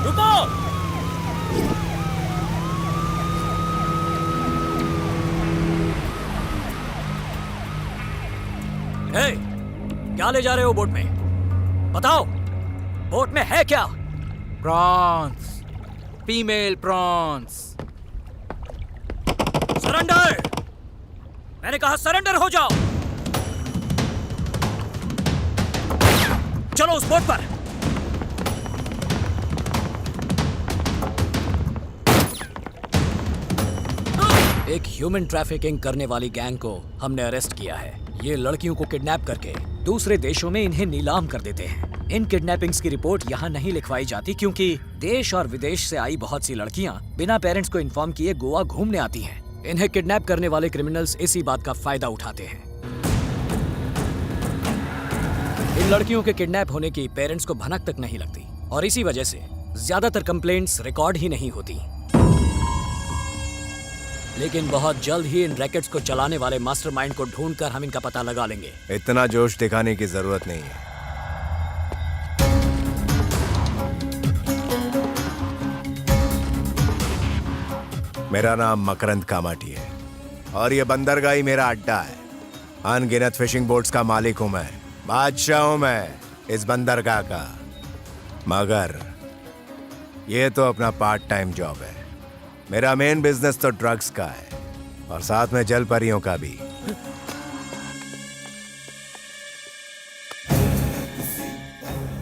रुको। हे, क्या ले जा रहे हो बोट में? बताओ, बोट में है क्या? Prawns, female prawns. सरेंडर! मैंने कहा सरेंडर हो जाओ। चलो उस बोट पर। एक ह्यूमन ट्रैफिकिंग करने वाली गैंग को हमने अरेस्ट किया है। ये लड़कियों को किडनैप करके दूसरे देशों में इन्हें नीलाम कर देते हैं। इन किडनैपिंग्स की रिपोर्ट यहाँ नहीं लिखवाई जाती क्योंकि देश और विदेश से आई बहुत सी लड़कियाँ बिना पेरेंट्स को इन्फॉर्म किए गोवा घूमने आती हैं। इन्हें किडनैप करने वाले क्रिमिनल्स इसी बात का फायदा उठाते हैं। इन लड़कियों के किडनैप होने की पेरेंट्स को भनक तक नहीं लगती और इसी वजह से ज्यादातर कंप्लेंट्स रिकॉर्ड ही नहीं होती। लेकिन बहुत जल्द ही इन रैकेट्स को चलाने वाले मास्टरमाइंड को ढूंढकर हम इनका पता लगा लेंगे। इतना जोश दिखाने की जरूरत नहीं है। मेरा नाम मकरंद कामाटी है और ये बंदरगाह ही मेरा अड्डा है। अनगिनत फिशिंग बोट्स का मालिक हूं मैं, बादशाह हूं मैं इस बंदरगाह का। मगर ये तो अपना पार्ट टाइम जॉब है। मेरा मेन बिजनेस तो ड्रग्स का है और साथ में जल परियों का भी।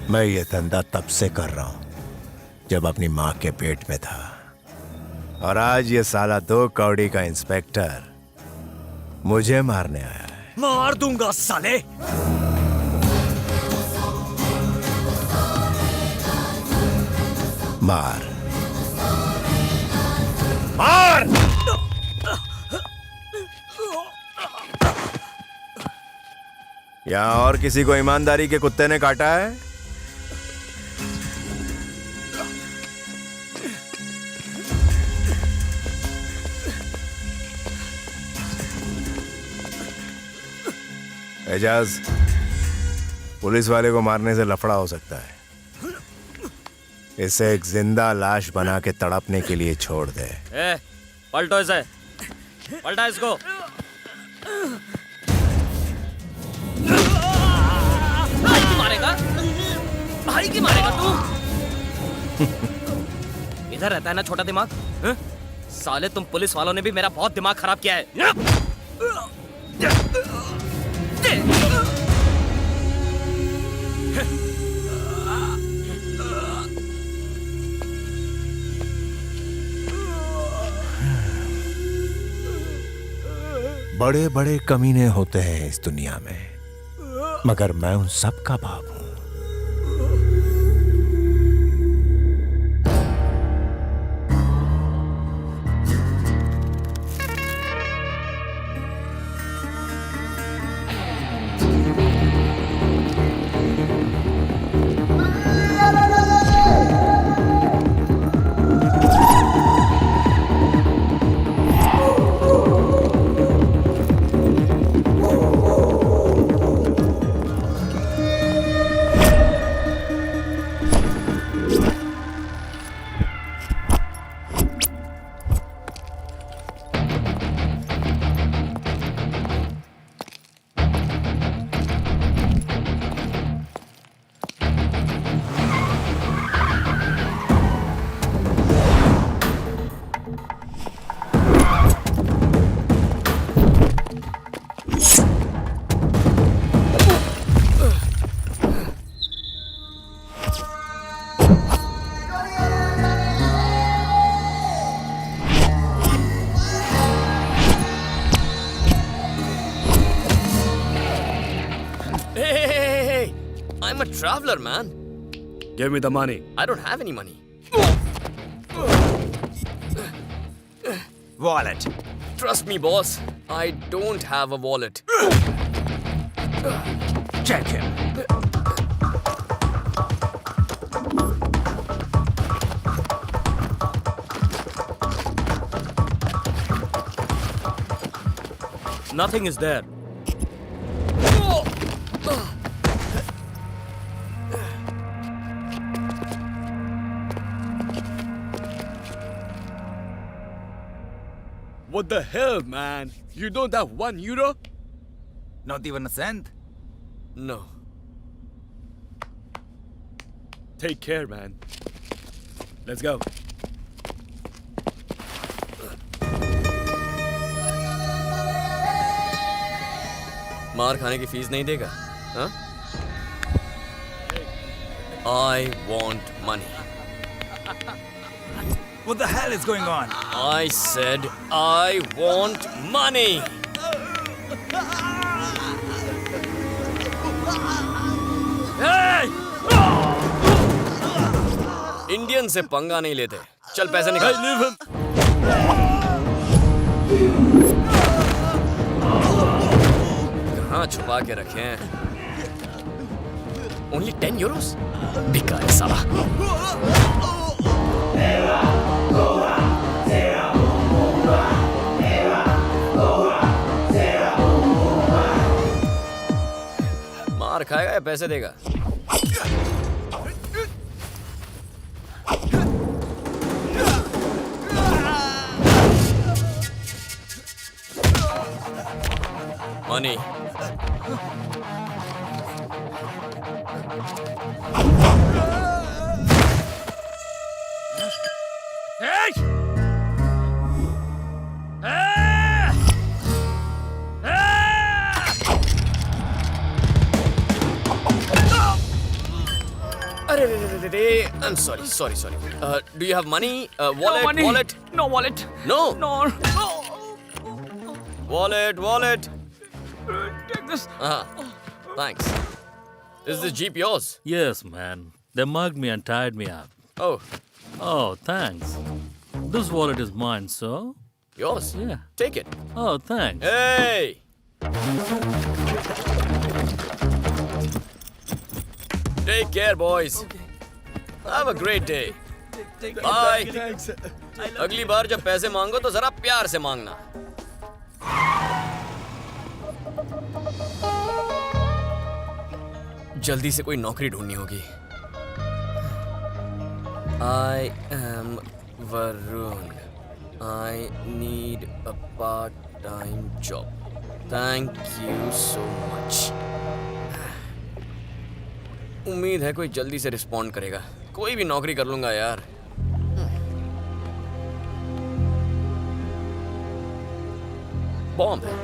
मैं ये धंधा तब से कर रहा हूं जब अपनी माँ के पेट में था और आज ये साला 2 कौड़ी का इंस्पेक्टर मुझे मारने आया है। मार दूंगा साले। मार मार। यहाँ और किसी को ईमानदारी के कुत्ते ने काटा है? एजाज, पुलिस वाले को मारने से लफड़ा हो सकता है। इसे एक जिंदा लाश बना के तड़पने के लिए छोड़ दे। पलटो इसे, पलटा इसको। भाई की मारेगा? भाई की मारेगा तू? इधर रहता है ना छोटा दिमाग? साले तुम पुलिस वालों ने भी मेरा बहुत दिमाग खराब किया है। बड़े बड़े कमीने होते हैं इस दुनिया में, मगर मैं उन सब का बाप हूं। I'm a traveler, man. Give me the money. I don't have any money. Wallet. Trust me, boss. I don't have a wallet. Check him. Nothing is there. What the hell, man? You don't have €1? Not even a cent. No. Take care, man. Let's go. मार खाने की fees नहीं देगा? हाँ? I want money. What the hell is going on? I said I want money. Hey! Indian से पंगा नहीं लेते. चल पैसे निकाल. Hey, leave him! कहाँ छुपा के रखे हैं? Only €10? भिखारी साला. मार खाएगा या पैसे देगा? Money. Hey! Ah! Ah! अरे, I'm sorry. Do you have money? Wallet, No money. wallet? No wallet. No. No. Wallet. Take this. Thanks. Is this Jeep yours? Yes, man. They mugged me and tied me up. Oh, Oh, thanks. This wallet is mine, so? yours? Yeah. Take it. Oh, thanks. Hey! Take care, boys. Have a great day. Bye. Thanks. अगली बार जब पैसे मांगो तो जरा प्यार से मांगना. जल्दी से कोई नौकरी ढूंढनी होगी. I am Varun. I need a part-time job. Thank you so much. उम्मीद है कोई जल्दी से रिस्पॉन्ड करेगा. कोई भी नौकरी कर लूंगा यार. बॉम्ब है.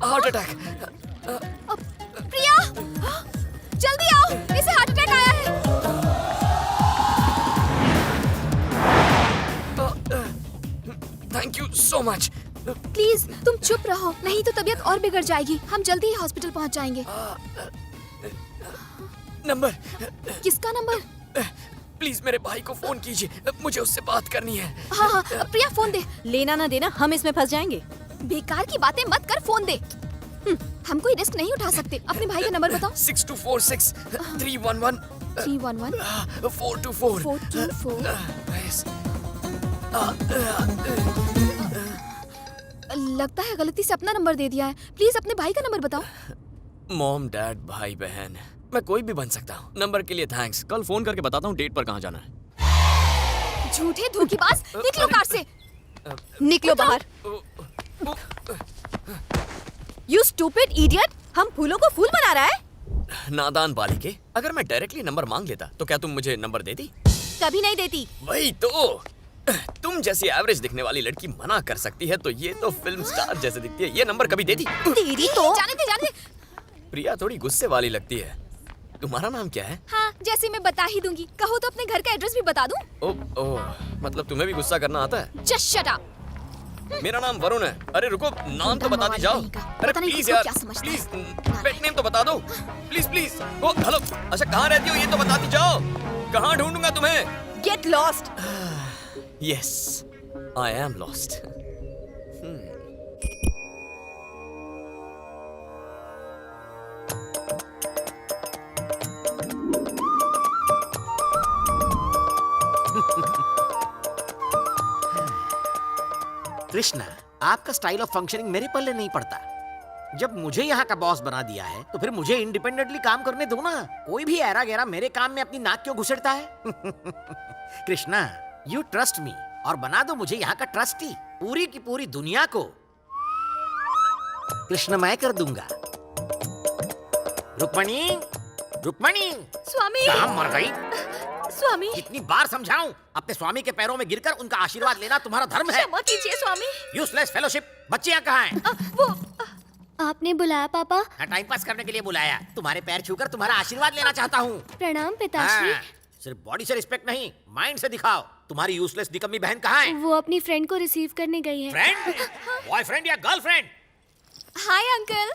Heart attack. प्रिया, जल्दी आओ, इसे हार्ट अटैक आया है. Thank you so much. Please तुम चुप रहो, नहीं तो तबीयत और बिगड़ जाएगी. हम जल्दी ही हॉस्पिटल पहुंच जाएंगे. नंबर. किसका नंबर? प्लीज मेरे भाई को फोन कीजिए, मुझे उससे बात करनी है. हाँ, प्रिया फोन दे. लेना ना देना, हम इसमें फंस जाएंगे. बेकार की बातें मत कर, फोन दे. हम कोई रिस्क नहीं उठा सकते. अपने भाई का नंबर बताओ. 6246 311 311 424 424. Yes. लगता है गलती से अपना नंबर दे दिया है. प्लीज अपने भाई का नंबर बताओ. मॉम डैड भाई बहन, मैं कोई भी बन सकता हूँ. नंबर के लिए थैंक्स. कल फोन करके बताता हूँ डेट पर कहाँ जाना है. झूठे धोखेबाज, निकलो कार से. निकलो बाहर. यू स्टूपिड इडियट, हम फूलों को फूल बना रहा है। नादान बालिके, अगर मैं डायरेक्टली नंबर मांग लेता तो क्या तुम मुझे नंबर देती? कभी नहीं देती। वही तो, तुम जैसी एवरेज दिखने वाली लड़की मना कर सकती है तो ये तो फिल्म स्टार जैसे दिखती है, ये नंबर कभी देती? तेरी तो जाने दे। प्रिया थोड़ी गुस्से वाली लगती है। तुम्हारा नाम क्या है? हाँ, जैसे मैं बता ही दूंगी। कहो तो अपने घर का एड्रेस भी बता दूं? ओह, मतलब तुम्हें भी गुस्सा करना आता है? Just shut up. मेरा नाम वरुण है। अरे रुको, नाम तो बता दी जाओ। अरे पता नहीं प्लीज खुद को यार, क्या समझता प्लीज है। पेट नेम तो बता दो, प्लीज प्लीज। ओ हेलो, अच्छा कहाँ रहती हो ये तो बता दी जाओ। कहाँ ढूंढूंगा तुम्हें? Get lost. Yes, I am lost. Krishna, आपका स्टाइल ऑफ फंक्शनिंग मेरे पल्ले नहीं पड़ता। जब मुझे यहाँ का बॉस बना दिया है तो फिर मुझे इंडिपेंडेंटली काम करने दो ना। कोई भी ऐरा गैरा मेरे काम में अपनी नाक क्यों घुसेड़ता है? कृष्णा, यू ट्रस्ट मी और बना दो मुझे यहाँ का ट्रस्टी। पूरी की पूरी दुनिया को कृष्ण मैं कर दूंगा। रुक्मणी, रुक्मणी, स्वामी। कहाँ मर गई? स्वामी, कितनी बार समझाऊं? अपने स्वामी के पैरों में गिरकर उनका आशीर्वाद लेना तुम्हारा धर्म है। क्षमा कीजिए स्वामी। Useless fellowship. बच्चियां कहाँ हैं? वो आपने बुलाया पापा? हाँ, टाइम पास करने के लिए बुलाया। तुम्हारे पैर छूकर तुम्हारा आशीर्वाद लेना चाहता हूँ। प्रणाम पिताश्री। हाँ, सिर्फ बॉडी से रिस्पेक्ट नहीं, माइंड से दिखाओ। तुम्हारी यूजलेस निकम्मी बहन कहाँ है? वो अपनी फ्रेंड को रिसीव करने गई है। फ्रेंड? बॉयफ्रेंड या girlfriend? Hi uncle.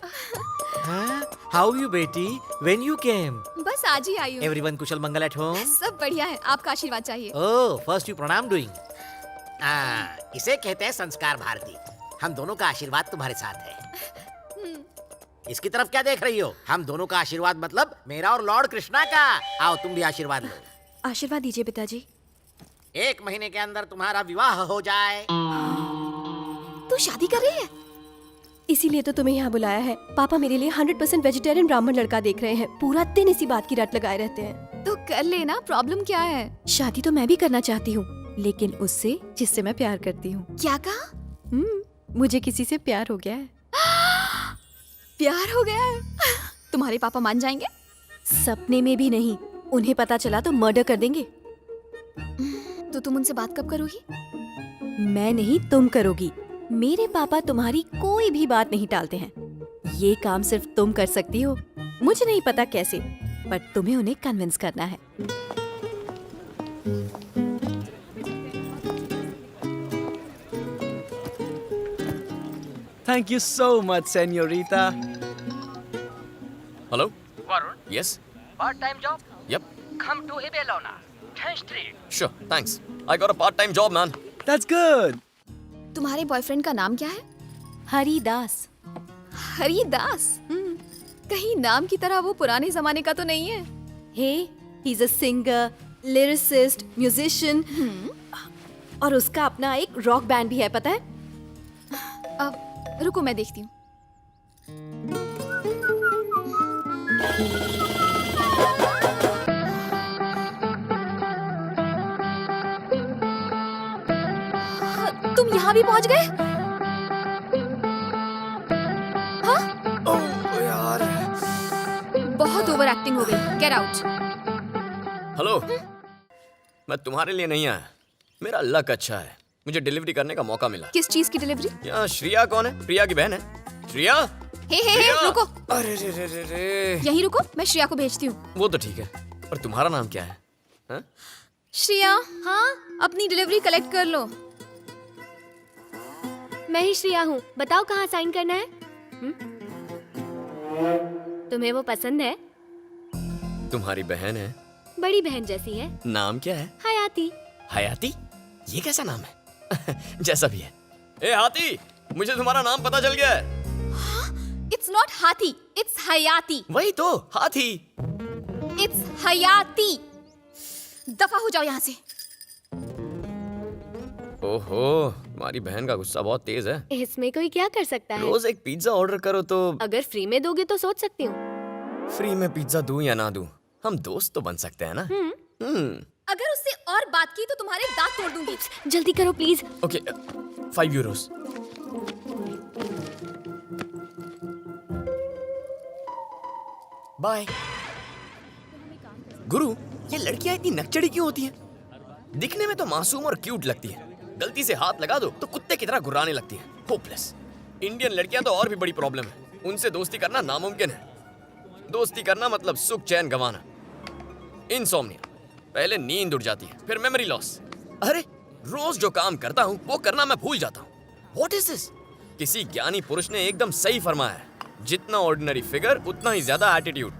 How you बेटी? When you came? बस आज ही आई हूँ। एवरीवन कुशल मंगल एट होम? सब बढ़िया है, आपका आशीर्वाद चाहिए। ओह, फर्स्ट यू प्रणाम डूइंग। इसे कहते हैं संस्कार भारती। हम दोनों का आशीर्वाद तुम्हारे साथ है। इसकी तरफ क्या देख रही हो? हम दोनों का आशीर्वाद मतलब मेरा और लॉर्ड कृष्णा का। आओ तुम भी आशीर्वाद लो। आशीर्वाद दीजिए पिताजी। 1 महीने के अंदर तुम्हारा विवाह हो जाए। तू शादी कर रही है? इसीलिए तो तुम्हें यहाँ बुलाया है। पापा मेरे लिए 100% वेजिटेरियन ब्राह्मण लड़का देख रहे हैं। पूरा दिन इसी बात की रट लगाए रहते हैं। तो कर लेना, प्रॉब्लम क्या है? शादी तो मैं भी करना चाहती हूँ, लेकिन उससे जिससे मैं प्यार करती हूँ। क्या कहा? मुझे किसी से प्यार हो गया है। प्यार हो गया है? तुम्हारे पापा मान जाएंगे? सपने में भी नहीं। उन्हें पता चला तो मर्डर कर देंगे। तो तुम उनसे बात कब करोगी? मैं नहीं, तुम करोगी। मेरे पापा तुम्हारी कोई भी बात नहीं टालते हैं। ये काम सिर्फ तुम कर सकती हो। मुझे नहीं पता कैसे, पर तुम्हें उन्हें कन्विंस करना है। Thank you so much, señorita. Hello, Varun, yes, part-time job? yep, Come to Ibelona, 10th Street. sure, thanks. I got a part-time job, man. That's good. तुम्हारे बॉयफ्रेंड का नाम क्या है? हरिदास। हरिदास? कहीं नाम की तरह वो पुराने जमाने का तो नहीं है? Hey, he's a singer, lyricist, musician, और उसका अपना एक रॉक बैंड भी है, पता है? अब रुको, मैं देखती हूँ। तुम यहाँ भी पहुँच गए? हाँ? ओह यार। बहुत ओवर एक्टिंग हो गई। Get out. हेलो, मैं तुम्हारे लिए नहीं आया। मेरा लक अच्छा है, मुझे डिलीवरी करने का मौका मिला। किस चीज की डिलीवरी? यहाँ श्रिया कौन है? प्रिया की बहन है। श्रिया? हे प्रिया? रुको। अरे रे रे रे रे। यहीं रुको, मैं श्रिया को भेजती हूँ। वो तो ठीक है, और तुम्हारा नाम क्या है? हाँ? श्रिया, हाँ, अपनी डिलीवरी कलेक्ट कर लो। मैं ही श्रेया हूँ। बताओ कहाँ साइन करना है? तुम्हें वो पसंद है? तुम्हारी बहन है? बड़ी बहन जैसी है। नाम क्या है? हयाती। हयाती? ये कैसा नाम है? जैसा भी है। ए हाथी, मुझे तुम्हारा नाम पता चल गया है। इट्स नॉट हाथी, इट्स हयाती। वही तो, हाथी। इट्स हयाती। दफा हो जाओ यहाँ से। ओहो, तुम्हारी बहन का गुस्सा बहुत तेज है। इसमें कोई क्या कर सकता है? रोज एक पिज्जा ऑर्डर करो तो। अगर फ्री में दोगे तो सोच सकती हूँ। फ्री में पिज्जा दूं या ना दूं, हम दोस्त तो बन सकते हैं ना। अगर उससे और बात की तो तुम्हारे दांत तोड़ दूंगी। जल्दी करो प्लीज। Okay, 5 Euros. बाय। गुरु, ये लड़कियां इतनी नकचड़ी क्यों होती हैं? दिखने में तो मासूम और क्यूट लगती हैं, गलती से हाथ लगा दो तो कुत्ते की तरह घुर्राने लगती हैं। होपलेस। इंडियन लड़कियां तो और भी बड़ी प्रॉब्लम है, उनसे दोस्ती करना नामुमकिन है। दोस्ती करना मतलब सुख चैन गंवाना। इंसोम्निया, पहले नींद उड़ जाती है, फिर मेमोरी लॉस। अरे रोज जो काम करता हूँ वो करना मैं भूल जाता हूँ। What is this? किसी ज्ञानी पुरुष ने एकदम सही फरमाया है, जितना ऑर्डिनरी फिगर उतना ही ज्यादा एटीट्यूड।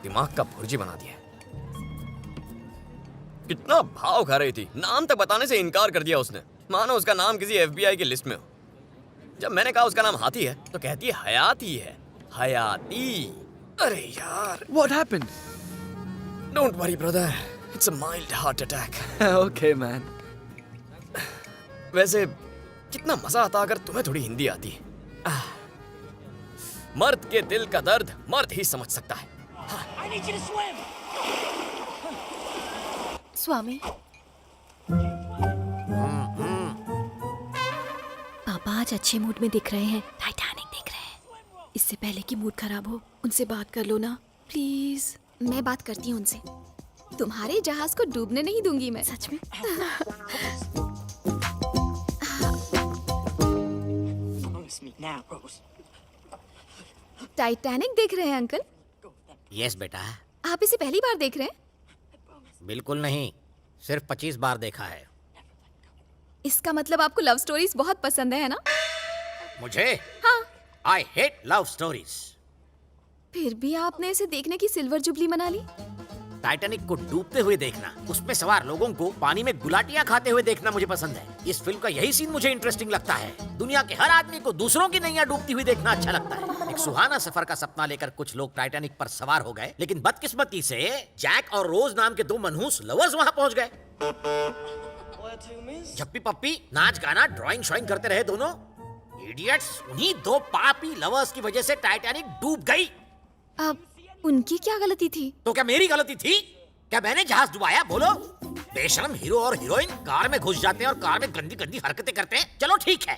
दिमाग का भुर्जी बना दिया। कितना भाव खा रही थी, नाम तक बताने से इनकार कर दिया उसने, मानो उसका नाम किसी FBI की लिस्ट में हो। जब मैंने कहा उसका नाम हाथी है तो कहती है हयाती है। हयाती। अरे यार। What happened? Don't worry brother, it's a mild heart attack. Okay, man. वैसे कितना मजा आता अगर तुम्हें थोड़ी हिंदी आती। मर्द के दिल का दर्द मर्द ही समझ सकता है। स्वामी, पापा आज अच्छे मूड में दिख रहे हैं, टाइटैनिक देख रहे हैं। इससे पहले कि मूड खराब हो, उनसे बात कर लो ना प्लीज। मैं बात करती हूँ उनसे। तुम्हारे जहाज को डूबने नहीं दूंगी मैं। सच में? टाइटैनिक देख रहे हैं अंकल? यस बेटा। आप इसे पहली बार देख रहे हैं? बिल्कुल नहीं, सिर्फ 25 बार देखा है। इसका मतलब आपको लव स्टोरीज बहुत पसंद है ना? मुझे? हाँ। I hate love stories. फिर भी आपने इसे देखने की सिल्वर जुबली मना ली। टाइटैनिक को डूबते हुए देखना, उसमें सवार लोगों को पानी में गुलाटियां खाते हुए देखना मुझे पसंद है। इस फिल्म का यही सीन मुझे इंटरेस्टिंग लगता है। दुनिया के हर आदमी को दूसरों की नैया डूबती हुई देखना अच्छा लगता है। एक सुहाना सफर का सपना लेकर कुछ लोग टाइटैनिक पर सवार हो गए, लेकिन बदकिस्मती से जैक और रोज नाम के 2 मनहूस लवर्स वहां पहुंच गए। झप्पी पप्पी नाच गाना ड्राइंग शॉइंग करते रहे दोनों। इडियट्स, उन्हीं 2 पापी लवर्स की वजह से टाइटैनिक डूब गई। अब उनकी क्या गलती थी? तो क्या मेरी गलती थी? क्या मैंने जहाज डुबाया? बोलो। बेशरम हीरो और हीरोइन कार में घुस जाते हैं और कार में गंदी गंदी हरकतें करते हैं। चलो ठीक है।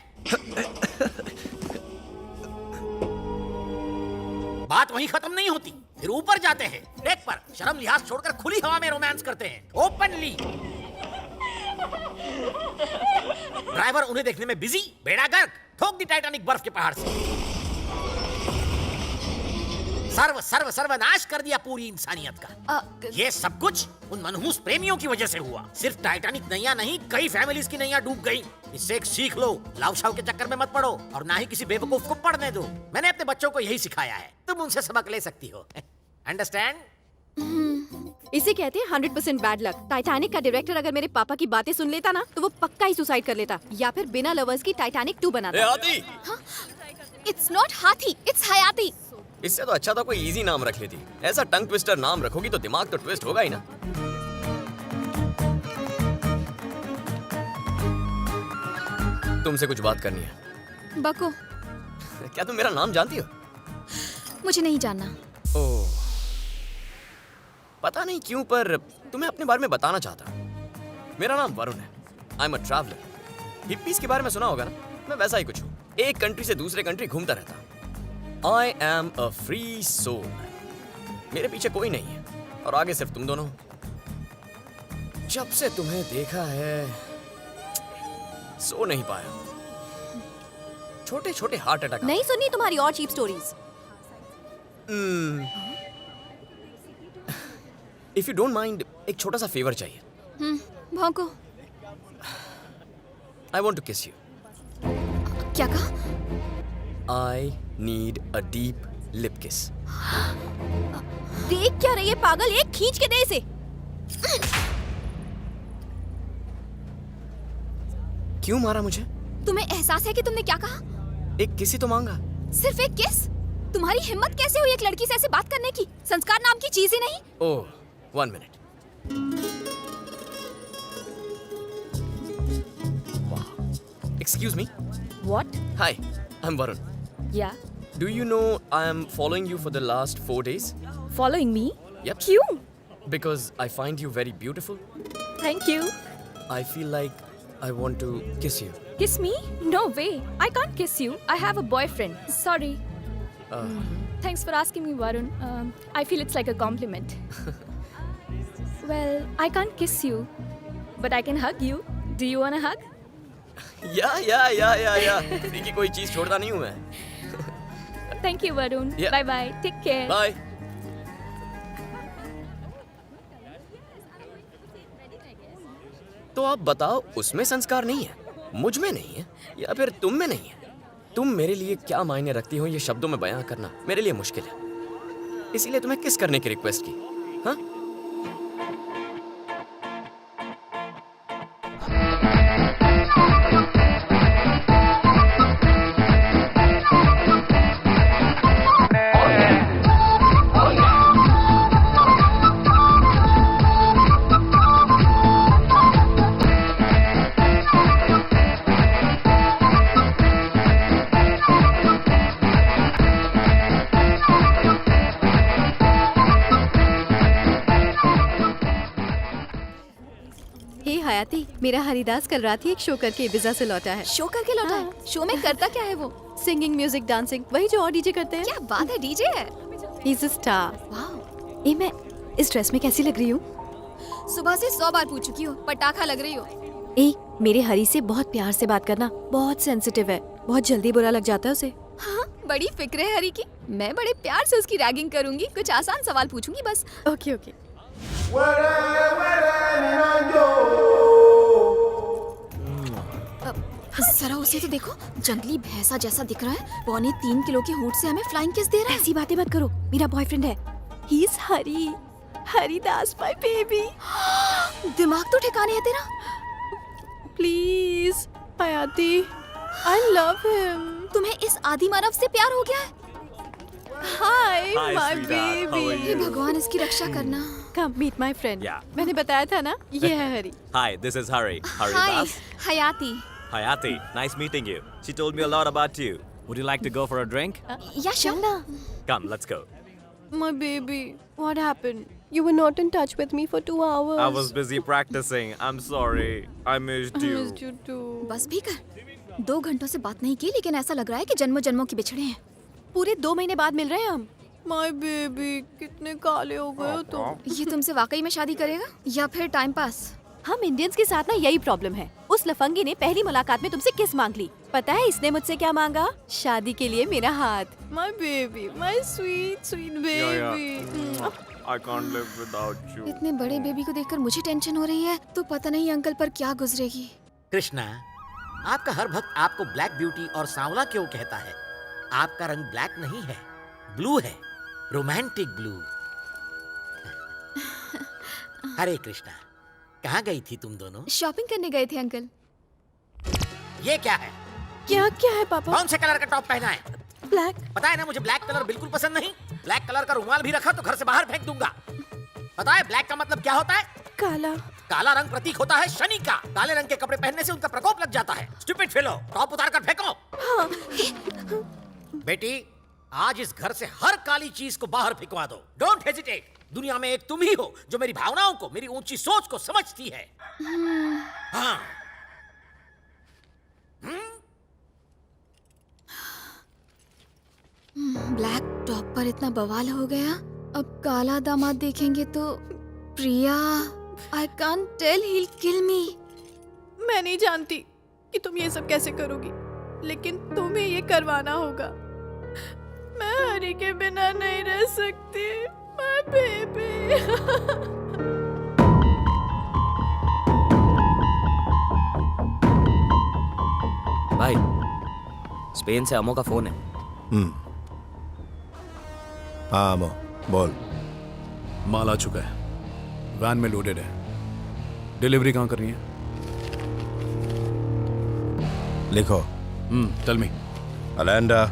बात वहीं खत्म नहीं होती, फिर ऊपर जाते हैं, डेक पर शर्म लिहाज छोड़कर खुली हवा में रोमांस करते हैं, ओपनली। ड्राइवर उन्हें देखने में बिजी, बेड़ा गर्क, ठोक दी टाइटैनिक बर्फ के पहाड़ से। सर्वनाश कर दिया पूरी इंसानियत का। ये सब कुछ उन मनहूस प्रेमियों की वजह से हुआ। सिर्फ टाइटैनिक नैया नहीं, कई फैमिलीज की नैया डूब गई। इससे एक सीख लो, लव शाव के चक्कर में मत पड़ो और ना ही किसी बेवकूफ को पढ़ने दो। मैंने अपने बच्चों को यही सिखाया है, तुम उनसे सबक ले सकती हो। अंडरस्टैंड? इसे कहते हैं 100% बैड लक। टाइटैनिक का डायरेक्टर अगर मेरे पापा की बातें सुन लेता ना, तो वो पक्का ही सुसाइड कर लेता, या फिर बिना लवर्स की टाइटैनिक 2 बनाता। इट्स नॉट हाथी, इट्स हयाती। इससे तो अच्छा था कोई इजी नाम रख लेती। ऐसा टंग ट्विस्टर नाम रखोगी तो दिमाग तो ट्विस्ट होगा ही ना। तुमसे कुछ बात करनी है। बको। क्या तुम मेरा नाम जानती हो? मुझे नहीं जानना। ओह, पता नहीं क्यों पर तुम्हें अपने बारे में बताना चाहता हूँ। मेरा नाम वरुण है। I am a traveller. Hippies के बारे में सुना होगा ना, मैं वैसा ही कुछ हूँ। एक कंट्री से दूसरे कंट्री घूमता रहता हूँ। I am a free soul. मेरे पीछे कोई नहीं है और आगे सिर्फ तुम दोनों। जब से तुम्हें देखा है सो नहीं पाया। छोटे छोटे हार्ट अटैक। नहीं सुननी तुम्हारी और cheap stories. If you don't mind, एक छोटा सा फेवर चाहिए। भौंको। I want to kiss you. क्या कहा? I need a deep lip kiss. देख क्या रही है पागल, एक खींच के दे इसे। क्यों मारा मुझे? तुम्हें एहसास है कि तुमने क्या कहा? एक किस ही तो मांगा। सिर्फ एक किस? तुम्हारी हिम्मत कैसे हुई एक लड़की से ऐसे बात करने की? संस्कार नाम की चीज ही नहीं। ओह, 1 minute. Wow. Excuse me. What? Hi, I'm Varun. Yeah. Do you know I am following you for the last 4 days? Following me? Yep. क्यों? Because I find you very beautiful. Thank you. I feel like I want to kiss you. Kiss me? No way. I can't kiss you. I have a boyfriend. Sorry. Thanks for asking me, Varun. I feel it's like a compliment. Well, I can't kiss you, but I can hug you. Do you want a hug? या free की कोई चीज छोड़ता नहीं हूँ मैं. Thank you, Varun. Yeah. Bye bye. Take care. Bye. तो आप बताओ, उसमें संस्कार नहीं है, मुझ में नहीं है, या फिर तुम में नहीं है? तुम मेरे लिए क्या मायने रखती हो, ये शब्दों में बयां करना मेरे लिए मुश्किल है. इसीलिए तुम्हें किस करने की रिक्वेस्ट की. हाँ? हे हयाती, मेरा हरिदास कल रात ही एक शो करके ibiza से लौटा है. शो करके लौटा है? शो में करता क्या है वो? सिंगिंग, म्यूजिक, डांसिंग, वही जो और डीजे करते हैं. क्या बात है, डीजे है? He is a star. वाह, ए, मैं इस ड्रेस में कैसी लग रही हूँ? सुबह से 100 बार पूछ चुकी हो, पटाखा लग रही हो. ए, मेरे हरी से बहुत प्यार से बात करना. बहुत सेंसिटिव है, बहुत जल्दी बुरा लग जाता है उसे. हाँ, बड़ी फिक्र है हरी की. मैं बड़े प्यार से उसकी रैगिंग करूंगी, कुछ आसान सवाल पूछूंगी बस. Okay okay. जरा उसे तो देखो, जंगली भैंसा जैसा दिख रहा है. 3.25 किलो की होंठ से हमें फ्लाइंग किस दे रहा है. ऐसी बातें मत करो, मेरा बॉयफ्रेंड है. He is Hari, Haridas my baby. दिमाग तो ठिकाने है तेरा. प्लीज हयाती, आई लव हिम. तुम्हें इस आदि मानव से प्यार हो गया है? Hi my baby. हे भगवान, इसकी रक्षा करना. कम मीट माय फ्रेंड. Yeah. मैंने बताया था ना, ये है हरी. Hi, this is Hari. Hi, Haridas. हयाती. Hayati, nice meeting you. She told me a lot about you. Would you like to go for a drink? या चलना. Come, let's go. My baby, what happened? You were not in touch with me for 2 hours. I was busy practicing. I'm sorry. I missed I you. missed you too. बस भी कर. 2 घंटों से बात नहीं की, लेकिन ऐसा लग रहा है कि जन्मों जन्मों के बिछड़े हैं. पूरे 2 महीने बाद मिल रहे हैं हम. My baby, कितने काले हो गए हो तुम. ये तुमसे वाकई में शादी करेगा या फिर टाइम पास? हम इंडियंस के साथ ना यही प्रॉब्लम है. उस लफंगी ने पहली मुलाकात में तुमसे किस मांग ली. पता है इसने मुझसे क्या मांगा? शादी के लिए मेरा हाथ. My baby, my sweet sweet baby. I can't live without you. इतने बड़े बेबी को देखकर मुझे टेंशन हो रही है, तो पता नहीं अंकल पर क्या गुजरेगी. कृष्णा, आपका हर भक्त आपको ब्लैक ब्यूटी और सांवला क्यों कहता है? आपका रंग ब्लैक नहीं है, ब्लू है, रोमांटिक ब्लू. हरे कृष्णा, कहाँ गई थी तुम दोनों? शॉपिंग करने गए थे अंकल. ये क्या है? क्या क्या है पापा? कौन से कलर का टॉप पहना है? ब्लैक. पता है ना, मुझे ब्लैक कलर बिल्कुल पसंद नहीं. ब्लैक कलर का रुमाल भी रखा तो घर से बाहर फेंक दूंगा. पता है ब्लैक का मतलब क्या होता है? काला. काला रंग प्रतीक होता है शनि का. काले रंग के कपड़े पहनने से उनका प्रकोप लग जाता है. स्टूपिड फेलो, टॉप उतार कर फेंको. बेटी, आज इस घर से हर काली चीज को बाहर फेंकवा दो. Don't hesitate. दुनिया में एक तुम ही हो जो मेरी भावनाओं को, मेरी ऊंची सोच को समझती है. हाँ. ब्लैक टॉप पर इतना बवाल हो गया, अब काला दामाद देखेंगे तो Priya, I can't tell, he will kill me. मैं नहीं जानती कि तुम ये सब कैसे करोगी, लेकिन तुम्हें ये करवाना होगा. मैं हरी के बिना नहीं रह सकती. My baby. भाई, स्पेन से अमो का फोन है. हाँ अमो, बोल. माल आ चुका है, वैन में लोडेड है. डिलीवरी कहाँ करनी है? लिखो. Tell me. अलेंडा,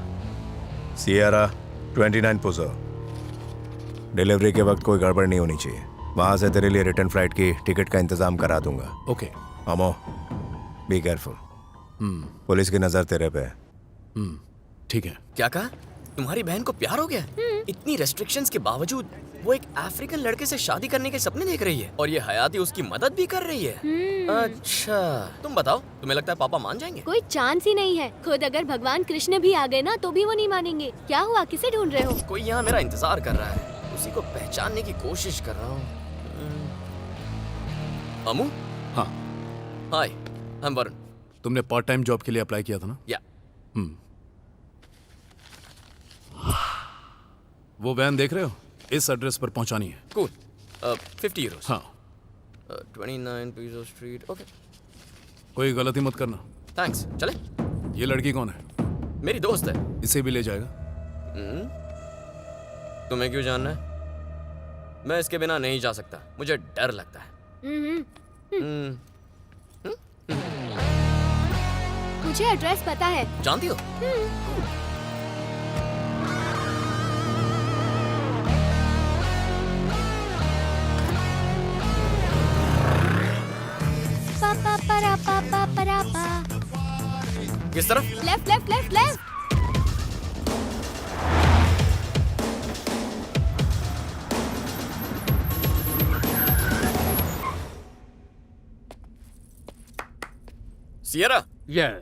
सियरा, 29 पुजो. डिलीवरी के वक्त कोई गड़बड़ नहीं होनी चाहिए. वहां से तेरे लिए रिटर्न फ्लाइट की टिकट का इंतजाम करा दूंगा. ओके. अमो, बी केयरफुल. पुलिस की नजर तेरे पे है. ठीक है. क्या कहा तुम्हारी बहन को प्यार हो गया? इतनी रेस्ट्रिक्शंस के बावजूद वो एक अफ्रीकन लड़के से शादी करने के सपने देख रही है और ये हयाती उसकी मदद भी कर रही है। अच्छा, तुम बताओ, तुम्हें लगता है पापा मान जाएंगे? कोई चांस ही नहीं है। खुद अगर भगवान कृष्ण भी आ गए ना तो भी वो नहीं मानेंगे। क्या हुआ, किसे ढूंढ रहे हो? कोई यहाँ मेरा इंतजार कर रहा है, उसी को पहचानने की कोशिश कर रहा हूँ। अमू? हाँ। हाय, I'm वरुण। तुमने पार्ट टाइम जॉब के लिए अप्लाई किया था ना? या। वो वैन देख रहे हो? इस एड्रेस पर पहुंचानी है। कूल। 50 euros। हाँ। 29 Pizzo Street। ओके। कोई गलती मत करना। थैंक्स। चले? ये लड़की कौन है? मेरी दोस्त है। इसे भी ले जाएगा? तुम्हें क्यों जानना है? मैं इसके बिना नहीं जा सकता, मुझे डर लगता है। मुझे एड्रेस पता है। जानती हो? पापा परा पापा परा पा। किस तरफ? Left left left left. Sierra? Yeah.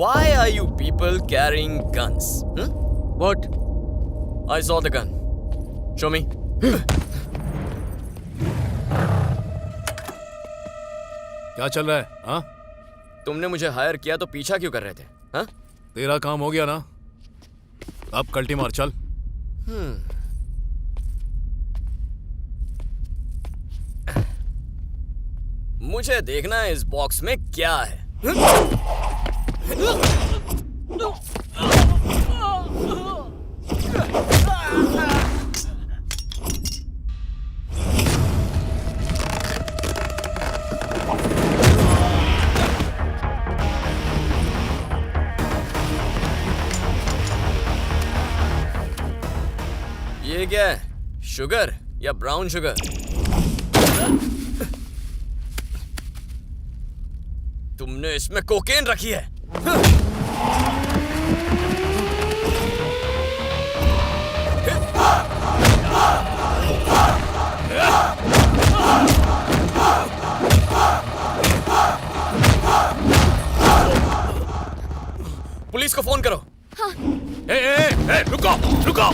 Why are you people carrying guns? What? I saw the gun. Show me. क्या चल रहा है? हाँ? तुमने मुझे हायर किया तो पीछा क्यों कर रहे थे? हाँ? तेरा काम हो गया ना? अब कल्टी मार, चल। मुझे देखना है इस बॉक्स में क्या है। ये क्या है? शुगर या ब्राउन शुगर? तुमने इसमें कोकेन रखी है। पुलिस को फोन करो। हाँ। रुको, रुको।